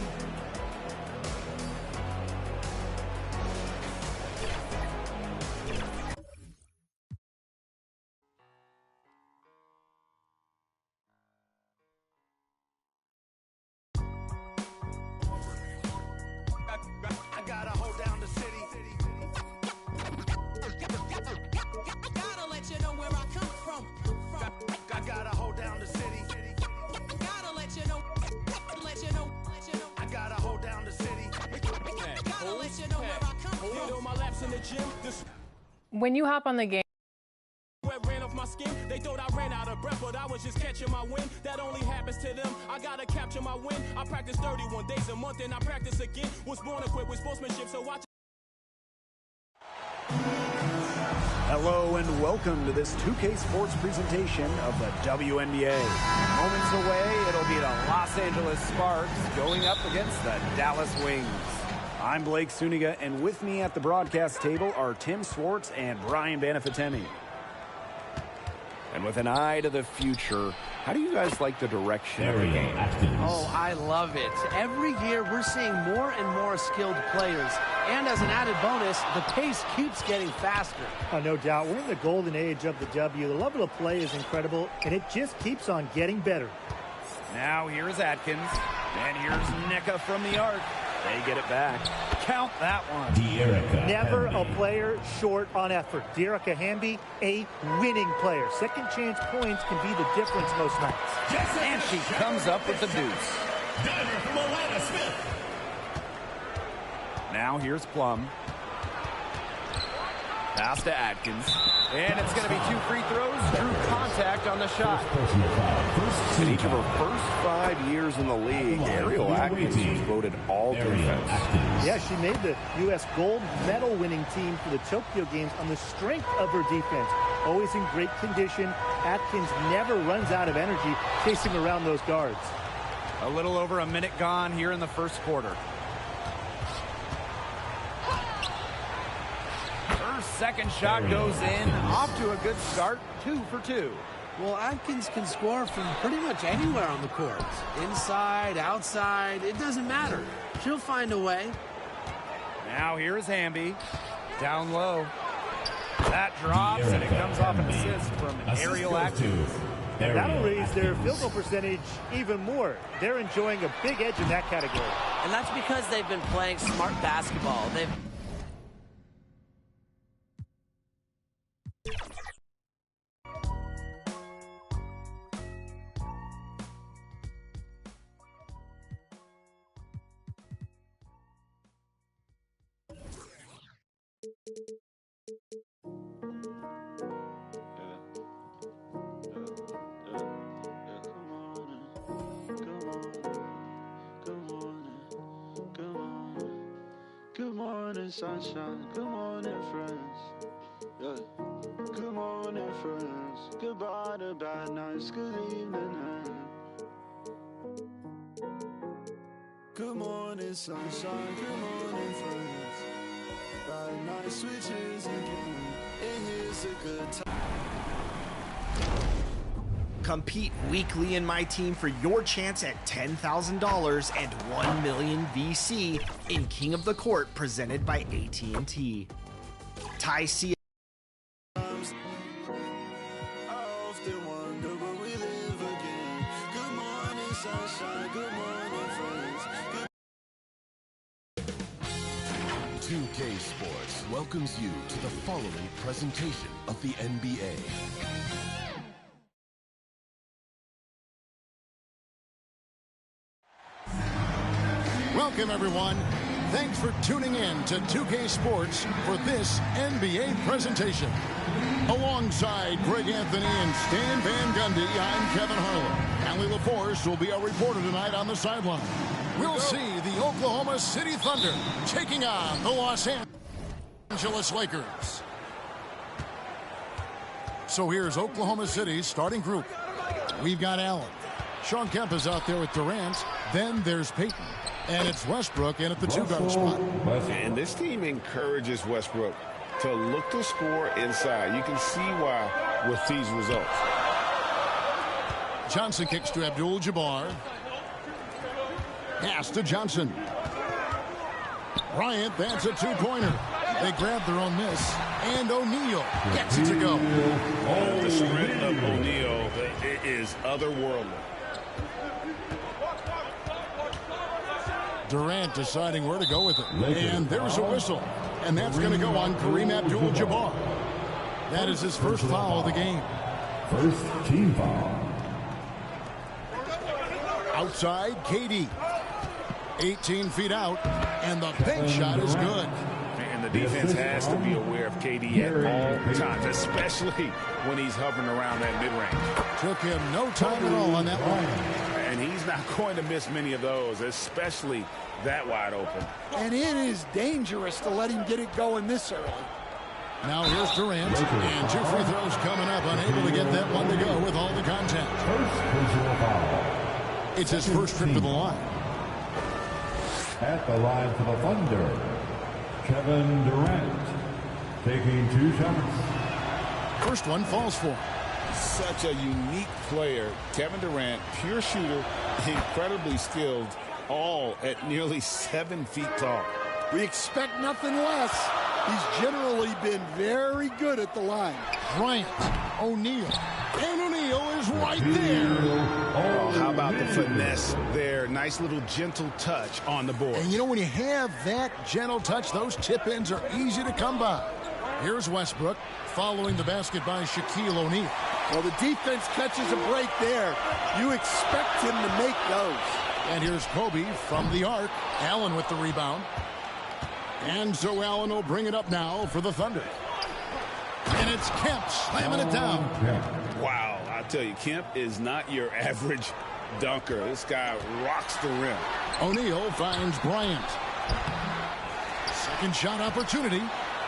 Speaker 12: When you hop on the game,
Speaker 13: ran off my skin. They thought I ran out of breath, but I was just catching my wind. That only happens to them. I gotta capture my win. I practice 31 days a month and I practice again. Was born equipped with sportsmanship, so watch.
Speaker 14: Hello and welcome to this 2K Sports presentation of the WNBA. Moments away, it'll be the Los Angeles Sparks going up against the Dallas Wings. I'm Blake Suniga, and with me at the broadcast table are Tim Swartz and Brian Banafitemi. And with an eye to the future, how do you guys like the direction of the game?
Speaker 15: Oh, I love it. Every year we're seeing more and more skilled players. And as an added bonus, the pace keeps getting faster.
Speaker 16: Oh, no doubt. We're in the golden age of the W. The level of play is incredible, and it just keeps on getting better.
Speaker 14: Now here's Atkins, and here's Nneka from the arc. They get it back. Count that one.
Speaker 16: Never a player short on effort. Dearica Hamby, a winning player. Second chance points can be the difference most nights.
Speaker 14: And she comes up with the deuce. Now here's Plum. Pass to Atkins. And it's going to be 2 free throws. Drew contact on the shot. In each of her first 5 years in the league, Ariel Atkins was voted all defense.
Speaker 16: Yeah, she made the U.S. gold medal winning team for the Tokyo Games on the strength of her defense. Always in great condition. Atkins never runs out of energy chasing around those guards.
Speaker 14: A little over a minute gone here in the first quarter. Second shot goes in, off to a good start, 2 for 2.
Speaker 15: Well, Atkins can score from pretty much anywhere on the court. Inside, outside, it doesn't matter. She'll find a way.
Speaker 14: Now here's Hamby, down low. That drops, and it comes off an assist from Ariel Atkins.
Speaker 16: And that'll raise their field goal percentage even more. They're enjoying a big edge in that category.
Speaker 15: And that's because they've been playing smart basketball. They've
Speaker 3: Good morning, sunshine. Good morning, friends. Yeah. Good morning, friends. Goodbye to bad nights. Good evening. Good morning, sunshine. Good morning, friends. Bad night switches again. And here's a good time.
Speaker 12: Compete weekly in my team for your chance at $10,000 and 1 million VC in King of the Court presented by AT&T. Ty C.
Speaker 17: Two-K Sports welcomes you to the following presentation of the NBA.
Speaker 4: Welcome, everyone. Thanks for tuning in to 2K Sports for this NBA presentation. Alongside Greg Anthony and Stan Van Gundy, I'm Kevin Harlan. Allie LaForce will be our reporter tonight on the sideline. We'll see the Oklahoma City Thunder taking on the Los Angeles Lakers. So here's Oklahoma City's starting group. We've got Allen. Sean Kemp is out there with Durant. Then there's Peyton. And it's Westbrook in at the two-guard spot.
Speaker 5: And this team encourages Westbrook to look to score inside. You can see why with these results.
Speaker 4: Johnson kicks to Abdul-Jabbar. Pass to Johnson. Bryant, that's a two-pointer. They grab their own miss. And O'Neal gets it to go.
Speaker 5: The strength of O'Neal is otherworldly.
Speaker 4: Durant deciding where to go with it. And there's a whistle. And that's going to go on Kareem Abdul-Jabbar. That is his first foul of the game.
Speaker 10: First team foul.
Speaker 4: Outside, KD. 18 feet out. And the bank shot is good.
Speaker 5: And the defense has to be aware of KD at all times, especially when he's hovering around that mid-range.
Speaker 4: Took him no time at all on that one.
Speaker 5: And he's not going to miss many of those, especially that wide open.
Speaker 6: And it is dangerous to let him get it going this early.
Speaker 4: Now here's Durant, and 2 free throws coming up, unable to get that one to go with all the contact. It's his first trip to the line.
Speaker 10: At the line for the Thunder, Kevin Durant taking 2 shots.
Speaker 4: First one falls for him.
Speaker 5: Such a unique player. Kevin Durant, pure shooter, incredibly skilled, all at nearly 7 feet tall.
Speaker 6: We expect nothing less. He's generally been very good at the line.
Speaker 4: Bryant, O'Neal, and O'Neal is right there.
Speaker 5: Oh, how about the finesse there? Nice little gentle touch on the board.
Speaker 4: And you know, when you have that gentle touch, those tip-ins are easy to come by. Here's Westbrook following the basket by Shaquille O'Neal.
Speaker 6: Well, the defense catches a break there. You expect him to make those.
Speaker 4: And here's Kobe from the arc. Allen with the rebound. And so Allen will bring it up now for the Thunder. And it's Kemp slamming it down.
Speaker 5: Wow, I tell you, Kemp is not your average dunker. This guy rocks the rim.
Speaker 4: O'Neal finds Bryant. Second shot opportunity.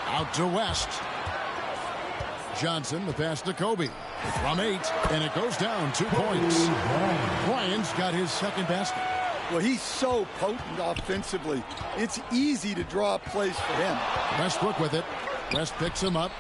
Speaker 4: Out to West. Johnson, the pass to Kobe. From 8, and it goes down 2 points. Bryant's got his second basket.
Speaker 6: Well, he's so potent offensively. It's easy to draw up plays for him.
Speaker 4: Westbrook with it. West picks him up.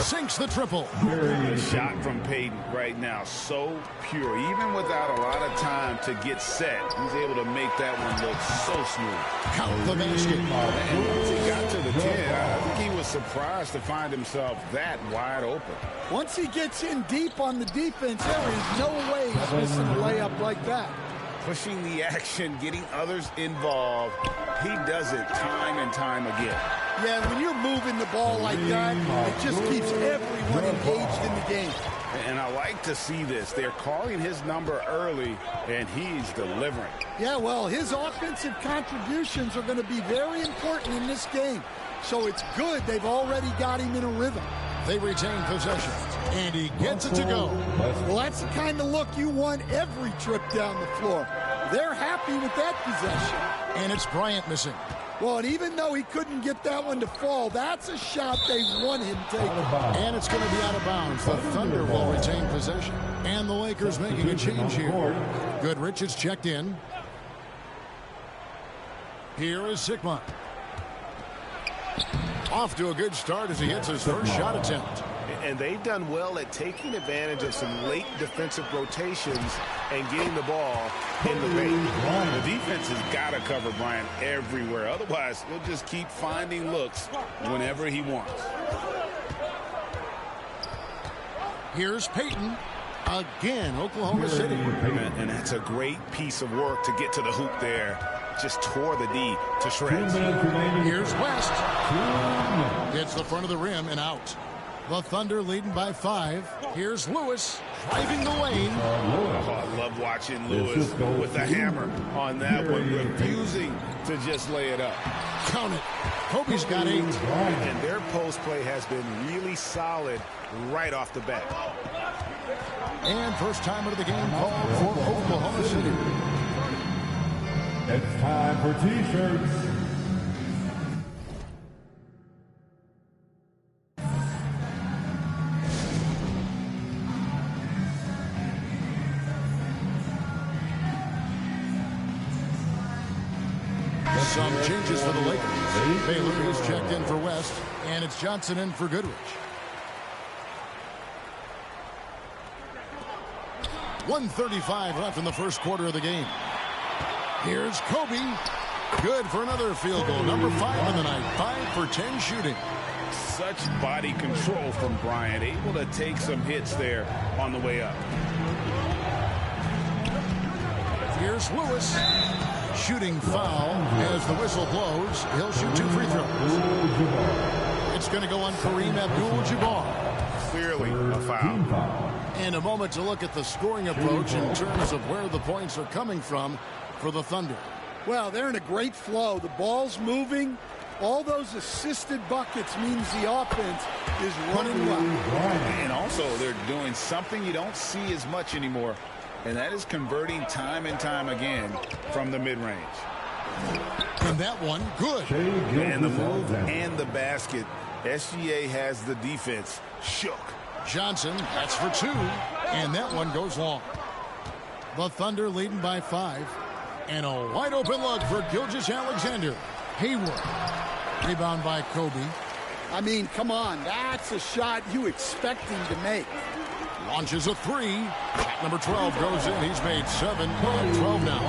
Speaker 4: sinks the triple.
Speaker 5: The shot from Payton right now, so pure. Even without a lot of time to get set, he's able to make that one look so smooth.
Speaker 4: Count the basket.
Speaker 5: And once he got to the 10, I think he was surprised to find himself that wide open.
Speaker 6: Once he gets in deep on the defense, there is no way he's missing a layup like that.
Speaker 5: Pushing the action, getting others involved. He does it time and time again.
Speaker 6: Yeah, when you're moving the ball like that, it just keeps everyone engaged in the game.
Speaker 5: And I like to see this. They're calling his number early, and he's delivering.
Speaker 6: Yeah, well, his offensive contributions are going to be very important in this game. So it's good they've already got him in a rhythm.
Speaker 4: They retain possession, and he gets it to go.
Speaker 6: Well, that's the kind of look you want every trip down the floor. They're happy with that possession.
Speaker 4: And it's Bryant missing.
Speaker 6: Well, and even though he couldn't get that one to fall, that's a shot they want him taking.
Speaker 4: And it's going to be out of bounds. The Thunder will retain possession. And the Lakers making a change here. Goodrich is checked in. Here is Sigma. Off to a good start as he hits his first shot attempt.
Speaker 5: And they've done well at taking advantage of some late defensive rotations and getting the ball in the paint. The defense has got to cover Bryant everywhere. Otherwise, he'll just keep finding looks whenever he wants.
Speaker 4: Here's Payton. Again, Oklahoma City.
Speaker 5: And that's a great piece of work to get to the hoop there. Just tore the D to shreds.
Speaker 4: Here's West. Hits the front of the rim and out. The Thunder leading by 5. Here's Lewis driving the lane.
Speaker 5: Oh, I love watching Lewis with the hammer on that one, refusing to just lay it up.
Speaker 4: Count it. Kobe's got 8.
Speaker 5: And their post play has been really solid right off the bat.
Speaker 4: And first time of the game called for Oklahoma City.
Speaker 10: It's time for T-shirts.
Speaker 4: Some changes for the Lakers. Baylor is checked in for West, and it's Johnson in for Goodrich. 1:35 left in the first quarter of the game. Here's Kobe. Good for another field goal. Number 5 in the night. 5 for 10 shooting.
Speaker 5: Such body control from Bryant. Able to take some hits there on the way up.
Speaker 4: Here's Lewis. Shooting foul as the whistle blows. He'll shoot 2 free throws. It's going to go on Kareem Abdul-Jabbar.
Speaker 5: Clearly a foul.
Speaker 4: And a moment to look at the scoring approach in terms of where the points are coming from for the Thunder.
Speaker 6: Well, they're in a great flow. The ball's moving. All those assisted buckets means the offense is running well.
Speaker 5: And also they're doing something you don't see as much anymore, and that is converting time and time again from the mid-range.
Speaker 4: And that one, good.
Speaker 5: And the move and the basket. SGA has the defense shook.
Speaker 4: Johnson, that's for 2. And that one goes long. The Thunder leading by 5. And a wide open look for Gilgeous-Alexander. Hayward. Rebound by Kobe.
Speaker 6: I mean, come on. That's a shot you expect him to make.
Speaker 4: Launches a 3. Shot number 12 goes in. He's made 7 and 12 now.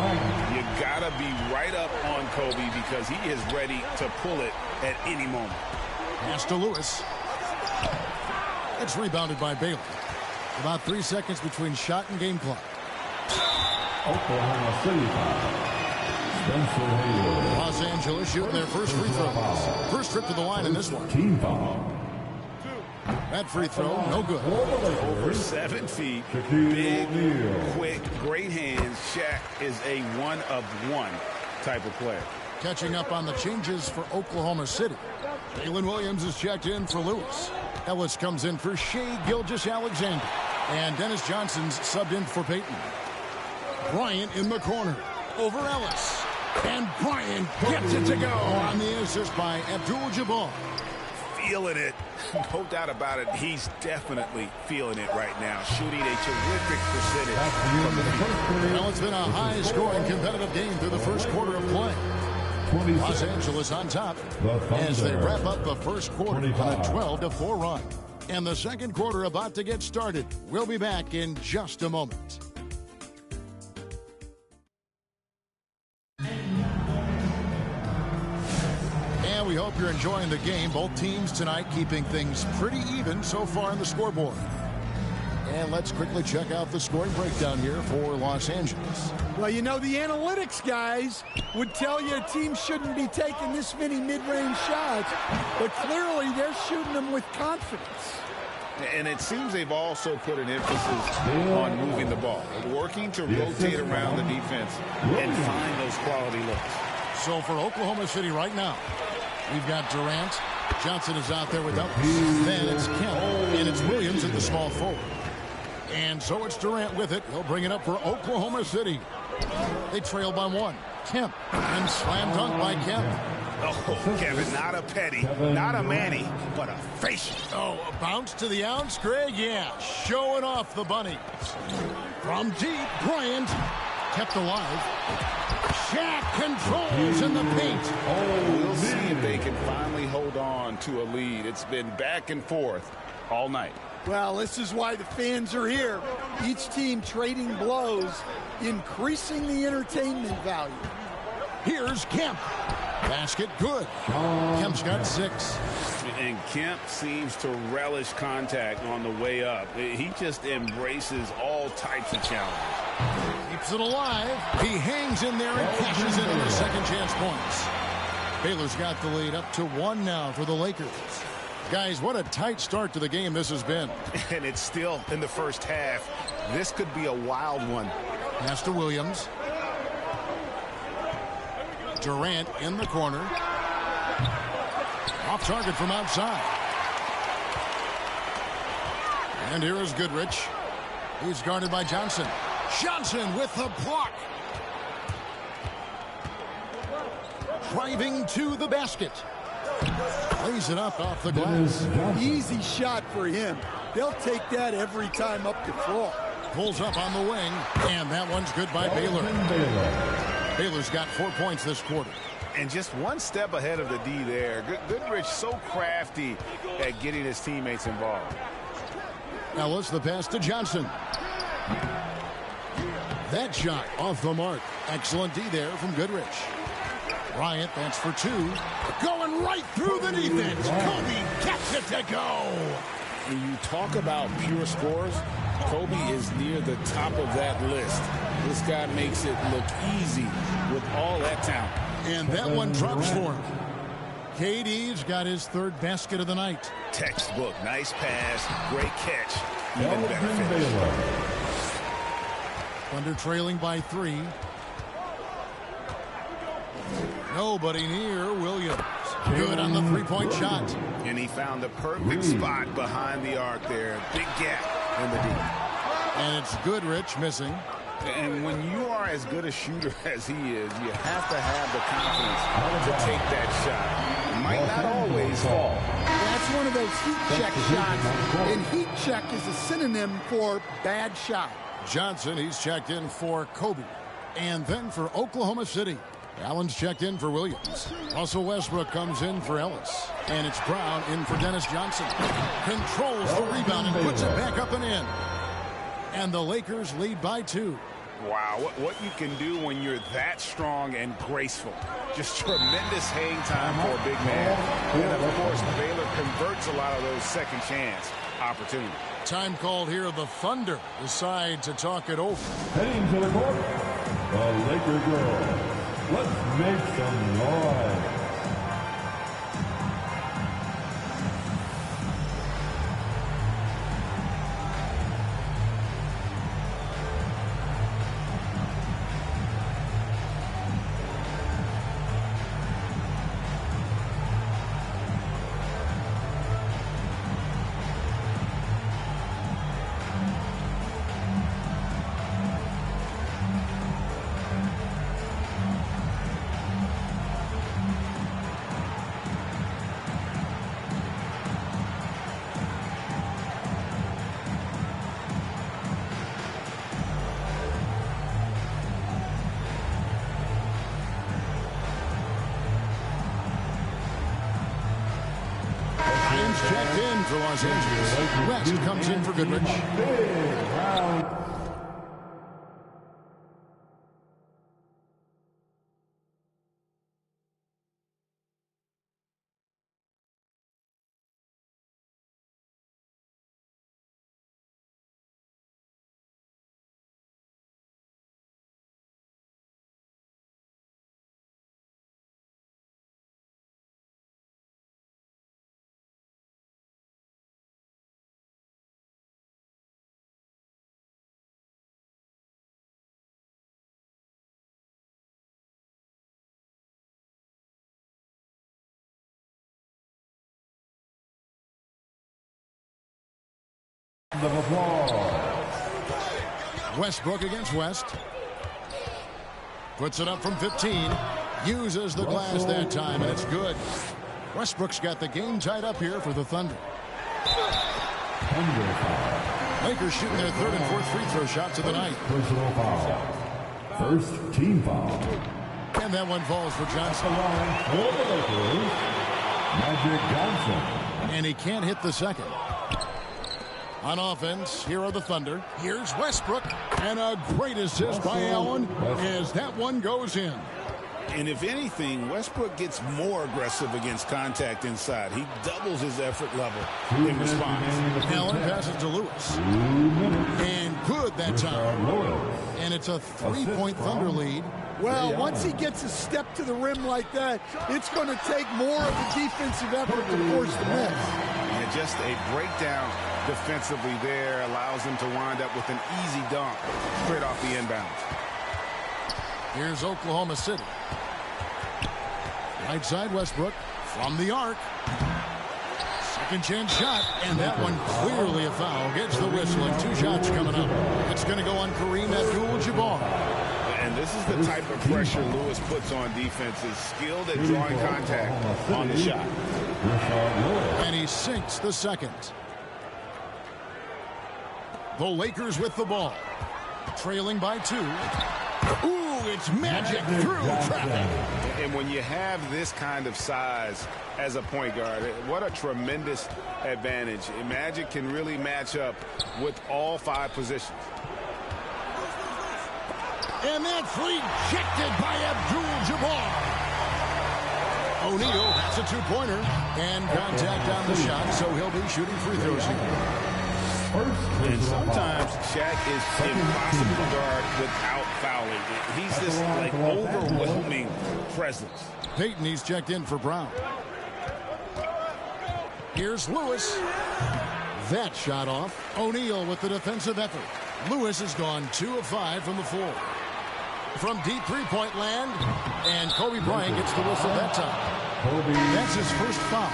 Speaker 5: You gotta be right up on Kobe because he is ready to pull it at any moment.
Speaker 4: Pass to Lewis. It's rebounded by Baylor. About 3 seconds between shot and game clock.
Speaker 10: Oklahoma City foul. Spencer Haywood.
Speaker 4: Los Angeles shooting their first free throw. First trip to the line in this one.
Speaker 10: Team foul.
Speaker 4: That free throw, no good.
Speaker 5: Over 7 feet, big, quick, great hands. Shaq is a one-of-one type of player.
Speaker 4: Catching up on the changes for Oklahoma City. Jalen Williams is checked in for Lewis. Ellis comes in for Shai Gilgeous-Alexander. And Dennis Johnson's subbed in for Payton. Bryant in the corner over Ellis. And Bryant gets it to go on the assist by Abdul-Jabbar.
Speaker 5: Feeling it. No doubt about it. He's definitely feeling it right now. Shooting a terrific percentage.
Speaker 4: Well, it's been a high-scoring competitive game through the first quarter of play. Los Angeles on top as they wrap up the first quarter on a 12-4 run. And the second quarter about to get started. We'll be back in just a moment. And we hope you're enjoying the game. Both teams tonight keeping things pretty even so far on the scoreboard. And let's quickly check out the scoring breakdown here for Los Angeles.
Speaker 6: Well, you know, the analytics guys would tell you a team shouldn't be taking this many mid-range shots, but clearly they're shooting them with confidence.
Speaker 5: And it seems they've also put an emphasis on moving the ball, working to rotate around the defense and find those quality looks.
Speaker 4: So for Oklahoma City right now, we've got Durant. Johnson is out there with Ellis. Then it's Kemp, and it's Williams at the small forward. And so it's Durant with it. He'll bring it up for Oklahoma City. They trail by 1. Kemp, and slam dunk by Kemp.
Speaker 5: Oh, Kevin, not a Petty, not a Manny, but a facial.
Speaker 4: Oh, a bounce to the ounce, Greg? Yeah, showing off the bunnies. From deep, Bryant kept alive. Shaq controls in the paint.
Speaker 5: We'll see if they can finally hold on to a lead. It's been back and forth all night.
Speaker 6: Well, this is why the fans are here. Each team trading blows, increasing the entertainment value.
Speaker 4: Here's Kemp. Basket good. Kemp's got 6.
Speaker 5: And Kemp seems to relish contact on the way up. He just embraces all types of challenges.
Speaker 4: Keeps it alive. He hangs in there and cashes in on the second chance points. Baylor's got the lead up to 1 now for the Lakers. Guys, what a tight start to the game this has been.
Speaker 5: And it's still in the first half. This could be a wild one.
Speaker 4: Pass to Williams. Durant in the corner. Off target from outside. And here is Goodrich. He's guarded by Johnson. Johnson with the block. Driving to the basket. Lays it up off the glass.
Speaker 6: Easy shot for him. They'll take that every time up the floor.
Speaker 4: Pulls up on the wing, and that one's good by Baylor. Baylor's got 4 points this quarter.
Speaker 5: And just one step ahead of the D there. Goodrich so crafty at getting his teammates involved.
Speaker 4: Ellis the pass to Johnson. That shot off the mark. Excellent D there from Goodrich. Bryant, that's for 2. Going right through the defense. Kobe gets it to go.
Speaker 5: When you talk about pure scores, Kobe is near the top of that list. This guy makes it look easy with all that talent.
Speaker 4: And that one drops for him. KD's got his 3rd basket of the night.
Speaker 5: Textbook. Nice pass. Great catch. Even better finish.
Speaker 4: Thunder trailing by 3. Nobody near Williams. Good on the 3-point shot.
Speaker 5: And he found the perfect spot behind the arc there. Big gap in the D.
Speaker 4: And it's Goodrich missing.
Speaker 5: And when you are as good a shooter as he is, you have to have the confidence to take that shot. It might not always fall.
Speaker 6: That's one of those heat check shots. And heat check is a synonym for bad shot.
Speaker 4: Johnson, he's checked in for Kobe. And then for Oklahoma City, Allen's checked in for Williams. Russell Westbrook comes in for Ellis. And it's Brown in for Dennis Johnson. Controls the rebound and puts it back up and in. And the Lakers lead by 2.
Speaker 5: Wow, what you can do when you're that strong and graceful. Just tremendous hang time for a big man. And, of course, Baylor converts a lot of those second chance opportunities.
Speaker 4: Time called here. The Thunder decide to talk it over.
Speaker 10: Heading to the court, the Laker girls. Let's make some noise.
Speaker 4: checked in for Los Angeles. West comes in for Goodrich. Westbrook against West. Puts it up from 15. Uses the glass that time, and it's good. Westbrook's got the game tied up here for the Thunder. Lakers shooting their third and fourth free throw shots of the night.
Speaker 10: Personal foul. First team foul.
Speaker 4: And that one falls for Johnson.
Speaker 10: Magic Johnson.
Speaker 4: And he can't hit the second. On offense, here are the Thunder. Here's Westbrook. And a great assist by Allen as that one goes in.
Speaker 5: And if anything, Westbrook gets more aggressive against contact inside. He doubles his effort level in response.
Speaker 4: Allen passes to Lewis. And good that time. And it's a 3-point Thunder lead.
Speaker 6: Well, once he gets a step to the rim like that, it's going to take more of a defensive effort to force the miss.
Speaker 5: And just a breakdown defensively there allows him to wind up with an easy dunk straight off the inbounds.
Speaker 4: Here's Oklahoma City. Right side Westbrook from the arc. Second chance shot, and that one clearly a foul. Gets the whistle, and 2 shots coming up. It's going to go on Kareem Abdul-Jabbar.
Speaker 5: And this is the type of pressure Lewis puts on defenses, skilled at drawing contact on the shot.
Speaker 4: And he sinks the second. The Lakers with the ball. Trailing by 2. Ooh, it's magic through traffic.
Speaker 5: And when you have this kind of size as a point guard, what a tremendous advantage. Magic can really match up with all 5 positions.
Speaker 4: And that's rejected by Abdul-Jabbar. O'Neal, that's a 2-pointer. And contact on the shot, so he'll be shooting free throws here.
Speaker 5: And sometimes Shaq is impossible to guard without fouling. He's this like overwhelming presence.
Speaker 4: Payton, he's checked in for Brown. Here's Lewis. That shot off. O'Neal with the defensive effort. Lewis has gone 2 of 5 from the floor. From deep 3-point land. And Kobe Bryant gets the whistle that time. That's his first foul.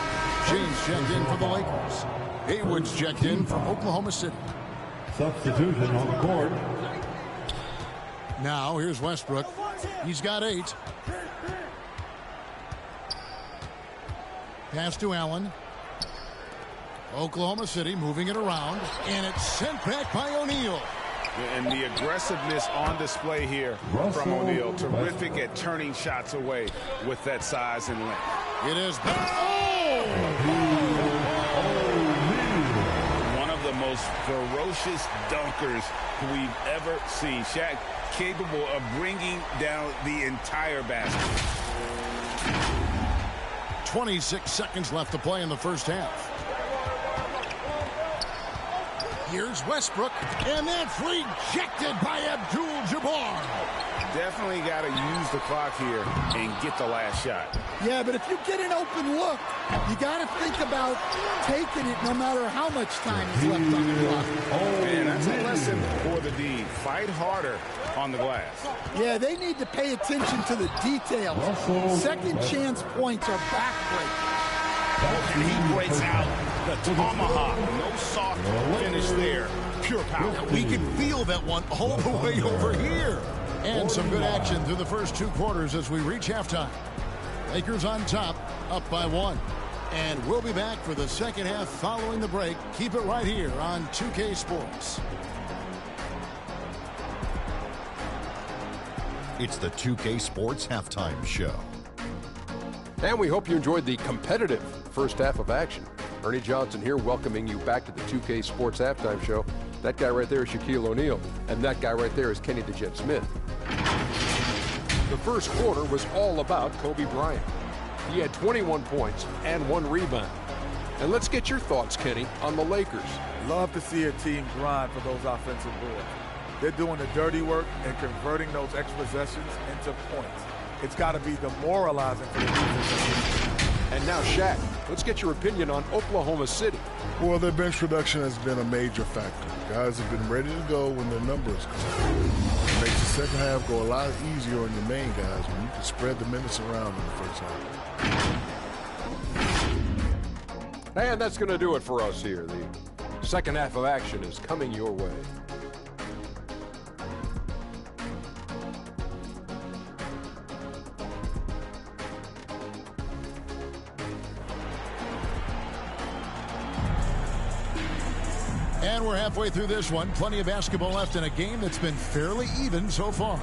Speaker 4: James checked in for the Lakers. Haywood's checked in for Oklahoma City.
Speaker 10: Substitution on the court.
Speaker 4: Now here's Westbrook. He's got 8. Pass to Allen. Oklahoma City moving it around. And it's sent back by O'Neal.
Speaker 5: And the aggressiveness on display here from O'Neal. Terrific at turning shots away with that size and length.
Speaker 4: It is.
Speaker 5: One of the most ferocious dunkers we've ever seen. Shaq capable of bringing down the entire basket.
Speaker 4: 26 seconds left to play in the first half. Here's Westbrook, and that's rejected by Abdul-Jabbar.
Speaker 5: Definitely got to use the clock here and get the last shot.
Speaker 6: Yeah, but if you get an open look, you got to think about taking it no matter how much time is left on the clock.
Speaker 5: Man, that's a lesson for the D. Fight harder on the glass.
Speaker 6: Yeah, they need to pay attention to the details. Second chance points are backbreaking.
Speaker 5: And he breaks out the tomahawk. No soft finish there. Pure power.
Speaker 4: We can feel that one all the way over here. And some good action through the first 2 quarters as we reach halftime. Lakers on top, up by 1. And we'll be back for the second half following the break. Keep it right here on 2K Sports.
Speaker 1: It's the 2K Sports Halftime Show.
Speaker 7: And we hope you enjoyed the competitive first half of action. Ernie Johnson here, welcoming you back to the 2K Sports Halftime Show. That guy right there is Shaquille O'Neal, and that guy right there is Kenny the Jet Smith. The first quarter was all about Kobe Bryant. He had 21 points and 1 rebound. And let's get your thoughts, Kenny, on the Lakers.
Speaker 8: Love to see a team grind for those offensive boards. They're doing the dirty work and converting those extra possessions into points. It's got to be demoralizing for the defense.
Speaker 7: And now, Shaq, let's get your opinion on Oklahoma City.
Speaker 9: Well, their bench production has been a major factor. Guys have been ready to go when their numbers come. It makes the second half go a lot easier on your main guys when you can spread the minutes around in the first half.
Speaker 7: And that's going to do it for us here. The second half of action is coming your way.
Speaker 4: And we're halfway through this one. Plenty of basketball left in a game that's been fairly even so far.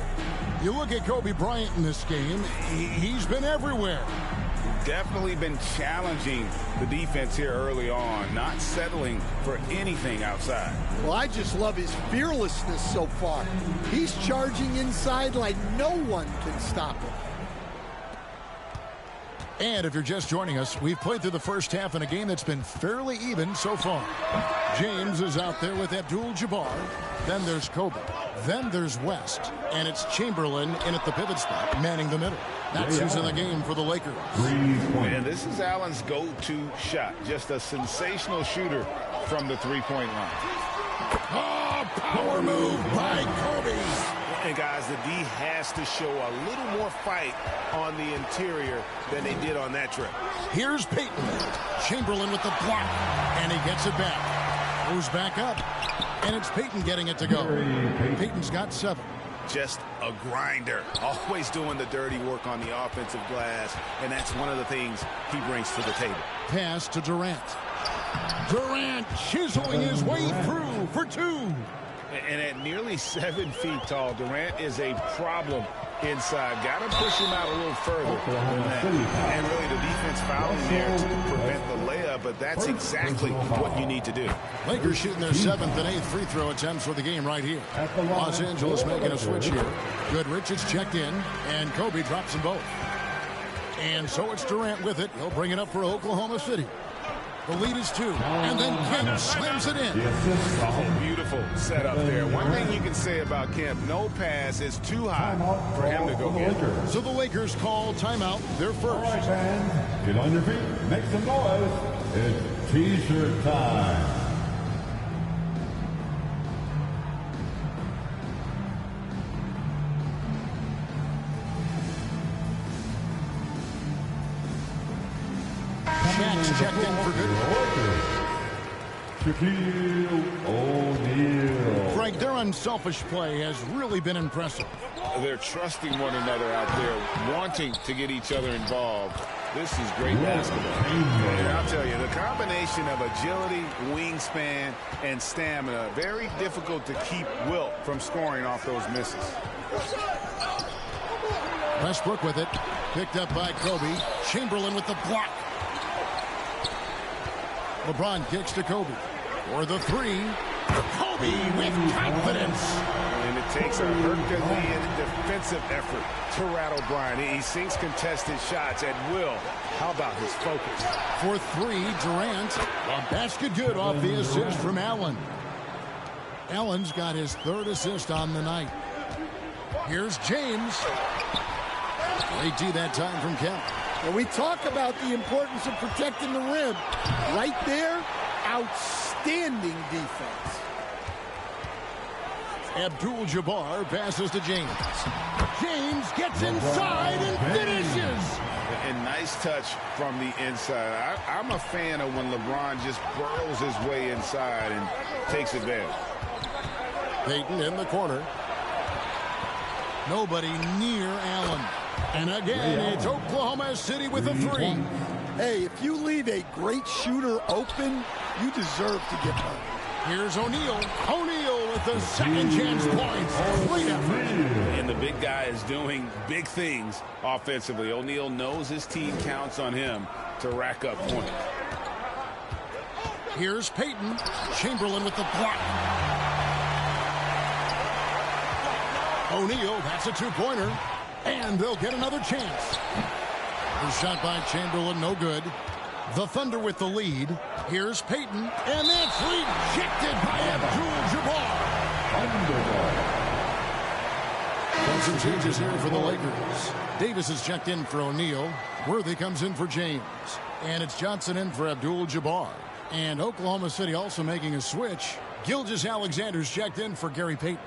Speaker 4: You look at Kobe Bryant in this game, he's been everywhere.
Speaker 5: Definitely been challenging the defense here early on, not settling for anything outside.
Speaker 6: Well, I just love his fearlessness so far. He's charging inside like no one can stop him.
Speaker 4: And if you're just joining us, we've played through the first half in a game that's been fairly even so far. James is out there with Abdul-Jabbar. Then there's Kobe. Then there's West. And it's Chamberlain in at the pivot spot, manning the middle. That's who's in the game for the Lakers.
Speaker 5: And this is Allen's go-to shot. Just a sensational shooter from the three-point line.
Speaker 4: Oh, power move by Kobe.
Speaker 5: And guys, the D has to show a little more fight on the interior than they did on that trip.
Speaker 4: Here's Payton. Chamberlain with the block. And he gets it back. Goes back up. And it's Payton getting it to go. Payton's got 7.
Speaker 5: Just a grinder. Always doing the dirty work on the offensive glass. And that's one of the things he brings to the table.
Speaker 4: Pass to Durant. Durant chiseling his way through for 2.
Speaker 5: And at nearly 7 feet tall, Durant is a problem inside. Got to push him out a little further than that. And really the defense fouling there to prevent the layup, but that's exactly what you need to do.
Speaker 4: Lakers shooting their 7th and 8th free throw attempts for the game right here. Los Angeles making a switch here. Goodrich is checked in, and Kobe drops them both. And so it's Durant with it. He'll bring it up for Oklahoma City. The lead is 2, and then Kemp slams it in.
Speaker 5: Oh, beautiful setup there. One thing you can say about Kemp, no pass is too high for him to go get.
Speaker 4: So the Lakers call timeout, their first.
Speaker 10: All right, fans, get on your feet, make some noise. It's T-shirt time.
Speaker 4: Shaq's checked in for good.
Speaker 10: Shaquille O'Neal.
Speaker 4: Frank, their unselfish play has really been impressive.
Speaker 5: They're trusting one another out there, wanting to get each other involved. This is great basketball. And I'll tell you, the combination of agility, wingspan, and stamina, very difficult to keep Wilt from scoring off those misses.
Speaker 4: Westbrook with it. Picked up by Kobe. Chamberlain with the block. LeBron kicks to Kobe. For the 3. Kobe with confidence.
Speaker 5: And it takes a Herculean defensive effort to rattle Bryant. He sinks contested shots at will. How about his focus?
Speaker 4: For 3, Durant. A basket good off the assist from Allen. Allen's got his 3rd assist on the night. Here's James. Great D that time from Kemp.
Speaker 6: And we talk about the importance of protecting the rim. Right there, outstanding defense.
Speaker 4: Abdul-Jabbar passes to James. James gets inside and finishes.
Speaker 5: And nice touch from the inside. I'm a fan of when LeBron just burrows his way inside and takes advantage.
Speaker 4: Payton in the corner. Nobody near Allen. And again, it's Oklahoma City with a 3.
Speaker 6: Hey, if you leave a great shooter open, you deserve to get hurt.
Speaker 4: Here's O'Neal. O'Neal with the second chance points. Great effort.
Speaker 5: And the big guy is doing big things offensively. O'Neal knows his team counts on him to rack up points.
Speaker 4: Here's Payton. Chamberlain with the block. O'Neal, that's a two-pointer. And they'll get another chance. The shot by Chamberlain, no good. The Thunder with the lead. Here's Payton. And that's rejected by Abdul-Jabbar. Some changes here for the Lakers. Davis is checked in for O'Neal. Worthy comes in for James. And it's Johnson in for Abdul-Jabbar. And Oklahoma City also making a switch. Gilgeous-Alexander's checked in for Gary Payton.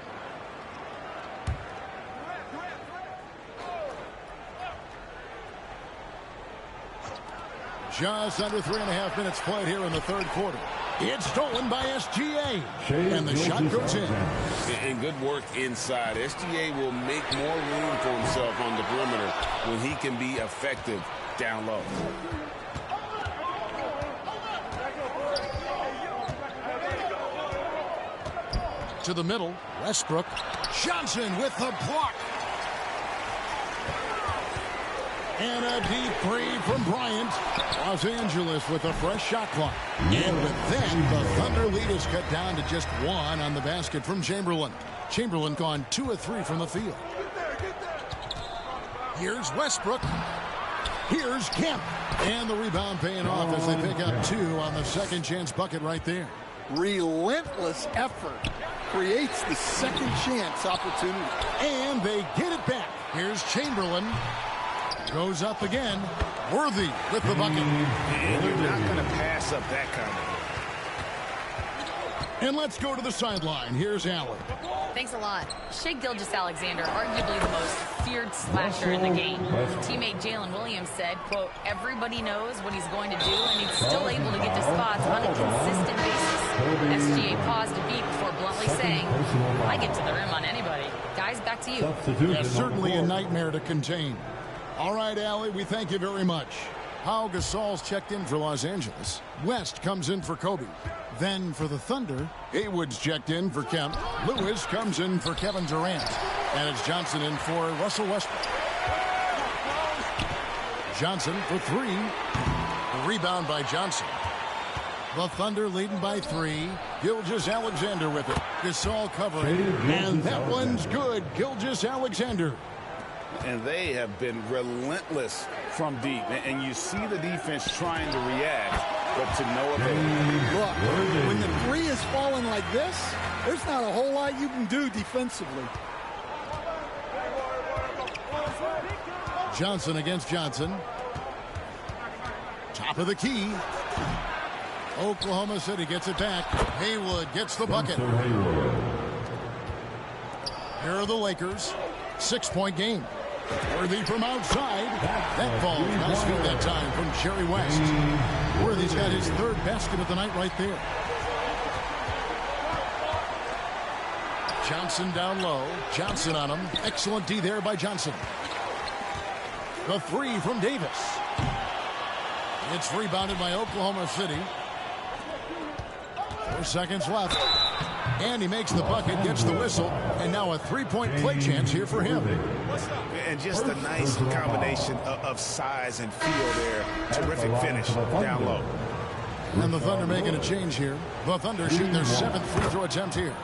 Speaker 4: Just under 3.5 minutes played here in the third quarter. It's stolen by SGA. And the shot goes in.
Speaker 2: And good work inside. SGA will make more room for himself on the perimeter when he can be effective down low.
Speaker 4: To the middle, Westbrook. Johnson with the block. And a deep three from Bryant. Los Angeles with a fresh shot clock. And with that, the Thunder lead is cut down to just one on the basket from Chamberlain. Chamberlain gone 2 of 3 from the field. Here's Westbrook. Here's Kemp. And the rebound paying off as they pick up 2 on the second chance bucket right there.
Speaker 6: Relentless effort creates the second chance opportunity.
Speaker 4: And they get it back. Here's Chamberlain. Goes up again. Worthy with the bucket.
Speaker 5: And you're not going to pass up that kind of.
Speaker 4: And let's go to the sideline. Here's Allen.
Speaker 11: Thanks a lot. Shai Gilgeous-Alexander, arguably the most feared slasher in the game. Teammate Jalen Williams said, quote, everybody knows what he's going to do, and he's still able to get to spots on a consistent basis. SGA paused a beat before bluntly saying, I get to the rim on anybody. Guys, back to you.
Speaker 4: Yeah, certainly a nightmare to contain. All right, Allie, we thank you very much. Pau Gasol's checked in for Los Angeles. West comes in for Kobe. Then for the Thunder, Haywood's checked in for Kemp. Lewis comes in for Kevin Durant. And it's Johnson in for Russell Westbrook. Johnson for 3. The rebound by Johnson. The Thunder leading by 3. Gilgeous-Alexander with it. Gasol covering. And that one's good. Gilgeous-Alexander.
Speaker 5: And they have been relentless from deep. And you see the defense trying to react, but to no avail.
Speaker 6: Look, when the 3 is falling like this, there's not a whole lot you can do defensively.
Speaker 4: Johnson against Johnson. Top of the key. Oklahoma City gets it back. Haywood gets the bucket. Here are the Lakers. 6-point game. Worthy from outside. That ball nice feed that time from Jerry West. Worthy's got his 3rd basket of the night right there. Johnson down low. Johnson on him. Excellent D there by Johnson. The 3 from Davis. It's rebounded by Oklahoma City. 4 seconds left. And he makes the bucket, gets the whistle, and now a 3-point play chance here for him.
Speaker 5: And just a nice combination of size and feel there. Terrific finish down low.
Speaker 4: And the Thunder making a change here. The Thunder shoot their 7th free throw attempt here.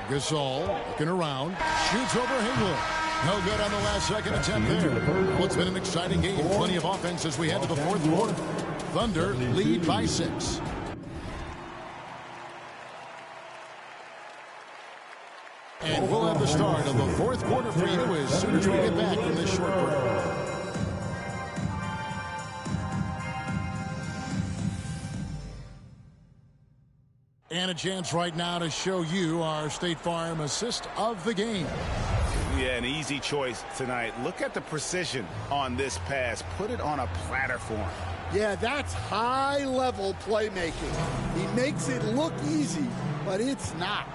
Speaker 4: Gasol looking around, shoots over Haywood. No good on the last second attempt there. Well, it's been an exciting game. Plenty of offense as we head to the 4th quarter. Thunder lead by 6. And we'll have the start of the 4th quarter for you as soon as we get back from this short break. And a chance right now to show you our State Farm assist of the game.
Speaker 5: Yeah, an easy choice tonight. Look at the precision on this pass. Put it on a platter for him.
Speaker 6: Yeah, that's high-level playmaking. He makes it look easy, but it's not.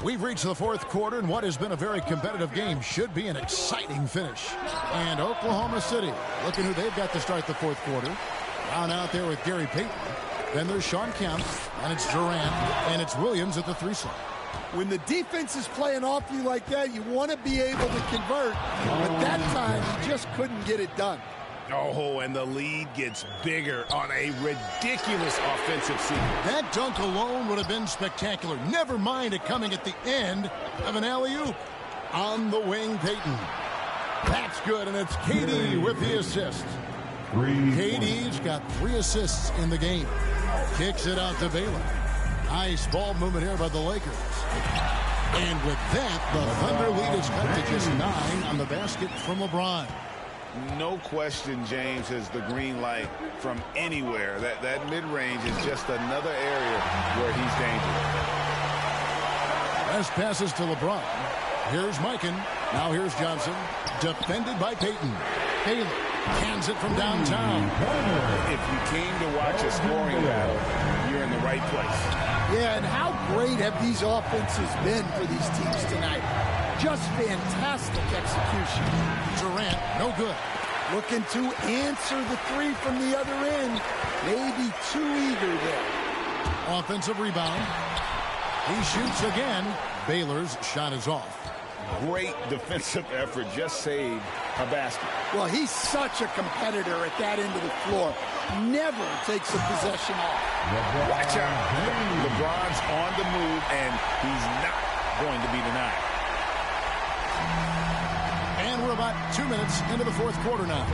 Speaker 4: We've reached the 4th quarter, and what has been a very competitive game should be an exciting finish. And Oklahoma City, looking who they've got to start the 4th quarter. Down out there with Gary Payton. Then there's Shawn Kemp, and it's Durant, and it's Williams at the 3 slot.
Speaker 6: When the defense is playing off you like that, you want to be able to convert. But that time, he just couldn't get it done.
Speaker 2: Oh, and the lead gets bigger on a ridiculous offensive sequence.
Speaker 4: That dunk alone would have been spectacular. Never mind it coming at the end of an alley-oop. On the wing, Payton. That's good, and it's KD with the assist. KD's got 3 assists in the game. Kicks it out to Baylor. Nice ball movement here by the Lakers. And with that, the Thunder lead is cut to just 9 on the basket from LeBron.
Speaker 5: No question, James has the green light from anywhere. That mid-range is just another area where he's dangerous.
Speaker 4: Pass passes to LeBron. Here's Mikan. Now here's Johnson. Defended by Payton. Baylor hands it from downtown.
Speaker 5: If you came to watch a scoring battle, you're in the right place.
Speaker 6: Yeah, and how great have these offenses been for these teams tonight? Just fantastic execution.
Speaker 4: Durant, no good.
Speaker 6: Looking to answer the 3 from the other end. Maybe too eager there.
Speaker 4: Offensive rebound. He shoots again. Baylor's shot is off.
Speaker 5: Great defensive effort. Just saved a basket.
Speaker 6: Well, he's such a competitor at that end of the floor. Never takes a possession off.
Speaker 5: Watch out. LeBron's on the move, and he's not going to be denied.
Speaker 4: And we're about 2 minutes into the fourth quarter now.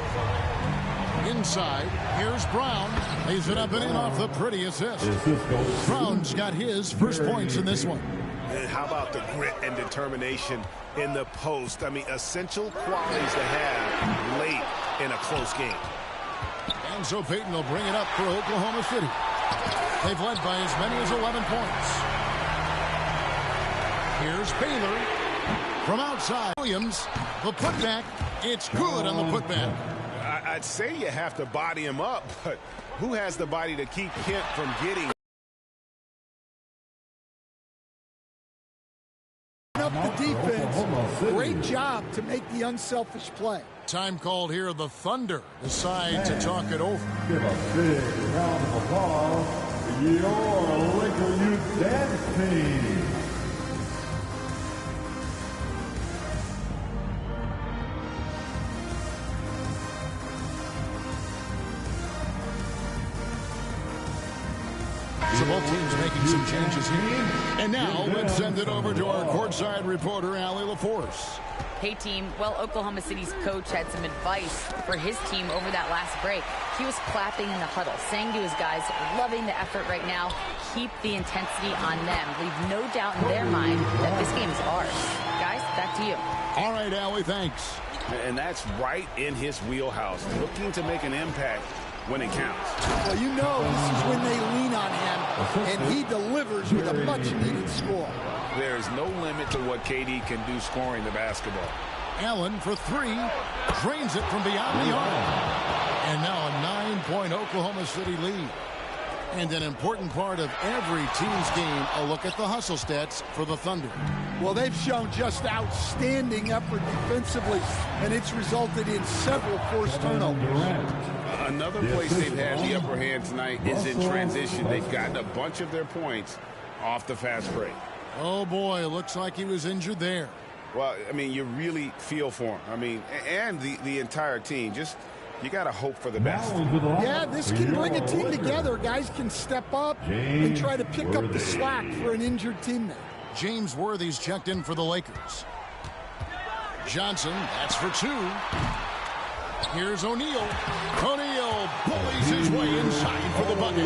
Speaker 4: Inside, here's Brown. Lays it up and in off the pretty assist. Brown's got his first points in this one.
Speaker 2: And how about the grit and determination in the post? I mean, essential qualities to have late in a close game.
Speaker 4: And so Payton will bring it up for Oklahoma City. They've led by as many as 11 points. Here's Baylor from outside. Williams, the putback. It's good on the putback.
Speaker 2: I'd say you have to body him up, but who has the body to keep Kent from getting
Speaker 6: up the defense? Great job to make the unselfish play.
Speaker 4: Time called here. The Thunder decide to talk it over.
Speaker 10: Give a big round of applause to your Laker Youth Dance Team.
Speaker 4: So both teams making some changes here. And now let's send it over to our courtside reporter, Allie LaForce.
Speaker 11: Hey, team. Well, Oklahoma City's coach had some advice for his team over that last break. He was clapping in the huddle, saying to his guys, loving the effort right now. Keep the intensity on them. Leave no doubt in their mind that this game is ours. Guys, back to you.
Speaker 4: All right, Allie, thanks.
Speaker 2: And that's right in his wheelhouse, looking to make an impact when it counts.
Speaker 6: Well, you know this is when they lean on him, and he delivers with a much-needed score.
Speaker 2: There is no limit to what KD can do scoring the basketball.
Speaker 4: Allen for 3, drains it from beyond the arc. And now a 9-point Oklahoma City lead. And an important part of every team's game, a look at the hustle stats for the Thunder.
Speaker 6: Well, they've shown just outstanding effort defensively, and it's resulted in several forced turnovers.
Speaker 2: Another place they've had the upper hand tonight is in transition. They've gotten a bunch of their points off the fast break.
Speaker 4: Oh, boy, it looks like he was injured there.
Speaker 2: Well, I mean, you really feel for him. I mean, and the entire team. Just, you got to hope for the best.
Speaker 6: Yeah, this can bring a team together. Guys can step up and try to pick up the slack for an injured teammate.
Speaker 4: James Worthy's checked in for the Lakers. Johnson, that's for 2. Here's O'Neal. O'Neal bullies his way inside for the bucket.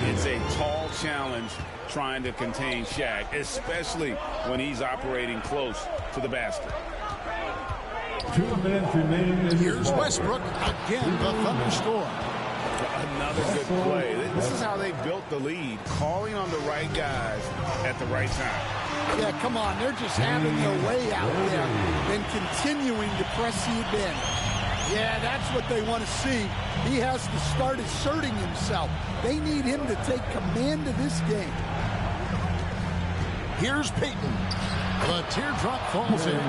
Speaker 2: It's a tall challenge trying to contain Shaq, especially when he's operating close to the basket.
Speaker 10: 2 minutes remaining.
Speaker 4: Here's Westbrook. Again, the Thunder score.
Speaker 2: Another good play. This is how they built the lead, calling on the right guys at the right time.
Speaker 6: Yeah, come on. They're just having their way out there and continuing to press you in. Yeah, that's what they want to see. He has to start asserting himself. They need him to take command of this game.
Speaker 4: Here's Payton. The teardrop falls in.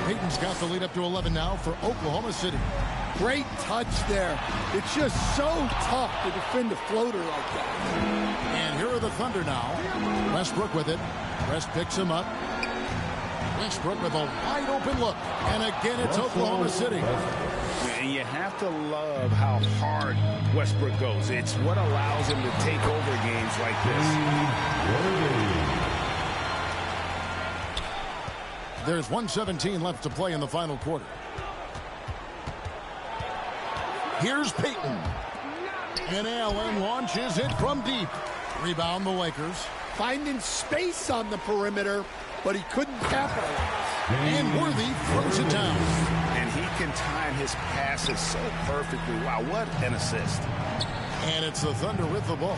Speaker 4: Payton's got the lead up to 11 now for Oklahoma City.
Speaker 6: Great touch there. It's just so tough to defend a floater like that.
Speaker 4: And here are the Thunder now. Westbrook with it. West picks him up. Westbrook with a wide open look. And again, it's Oklahoma City.
Speaker 5: And you have to love how hard Westbrook goes. It's what allows him to take over games like this.
Speaker 4: There's 1:17 left to play in the final quarter. Here's Payton. And Allen launches it from deep. Rebound the Lakers.
Speaker 6: Finding space on the perimeter, but he couldn't capitalize.
Speaker 4: And Worthy throws it down.
Speaker 5: And he can time his passes so perfectly. Wow, what an assist.
Speaker 4: And it's the Thunder with the ball.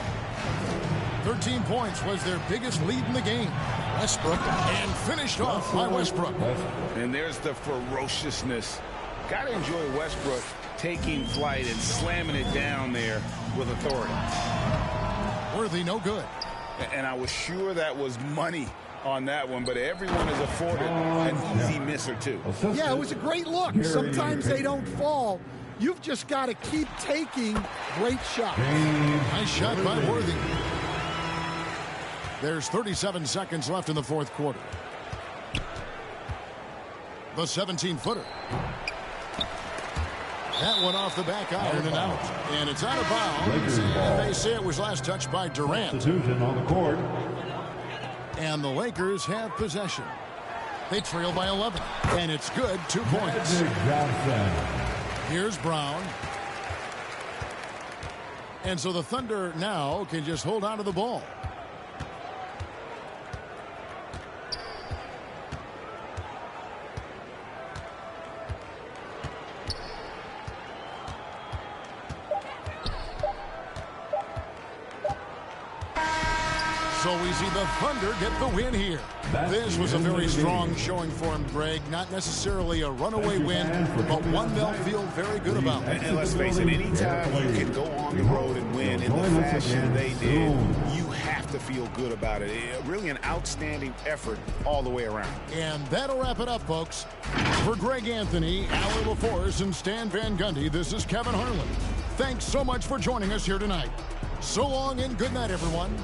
Speaker 4: 13 points was their biggest lead in the game. Westbrook, and finished off by Westbrook.
Speaker 5: And there's the ferociousness. Got to enjoy Westbrook taking flight and slamming it down there with authority.
Speaker 4: Worthy, no good.
Speaker 5: And I was sure that was money on that one, but everyone is afforded an easy miss or two.
Speaker 6: Yeah, it was a great look. Sometimes they don't fall. You've just got to keep taking great shots.
Speaker 4: Nice shot by Worthy. There's 37 seconds left in the fourth quarter. The 17-footer. That one off the back iron and out. And it's out of bounds. And they say it was last touched by Durant.
Speaker 10: Substitution on the court.
Speaker 4: And the Lakers have possession. They trail by 11. And it's good, 2 points. Here's Brown. And so the Thunder now can just hold on to the ball. So we see the Thunder get the win here. This was a very strong showing for him, Greg. Not necessarily a runaway win, but one they'll feel very good about.
Speaker 5: And let's face it, anytime you can go on the road and win in the fashion they did, you have to feel good about it. Really an outstanding effort all the way around.
Speaker 4: And that'll wrap it up, folks. For Greg Anthony, Allie LaForce, and Stan Van Gundy, this is Kevin Harlan. Thanks so much for joining us here tonight. So long and good night, everyone.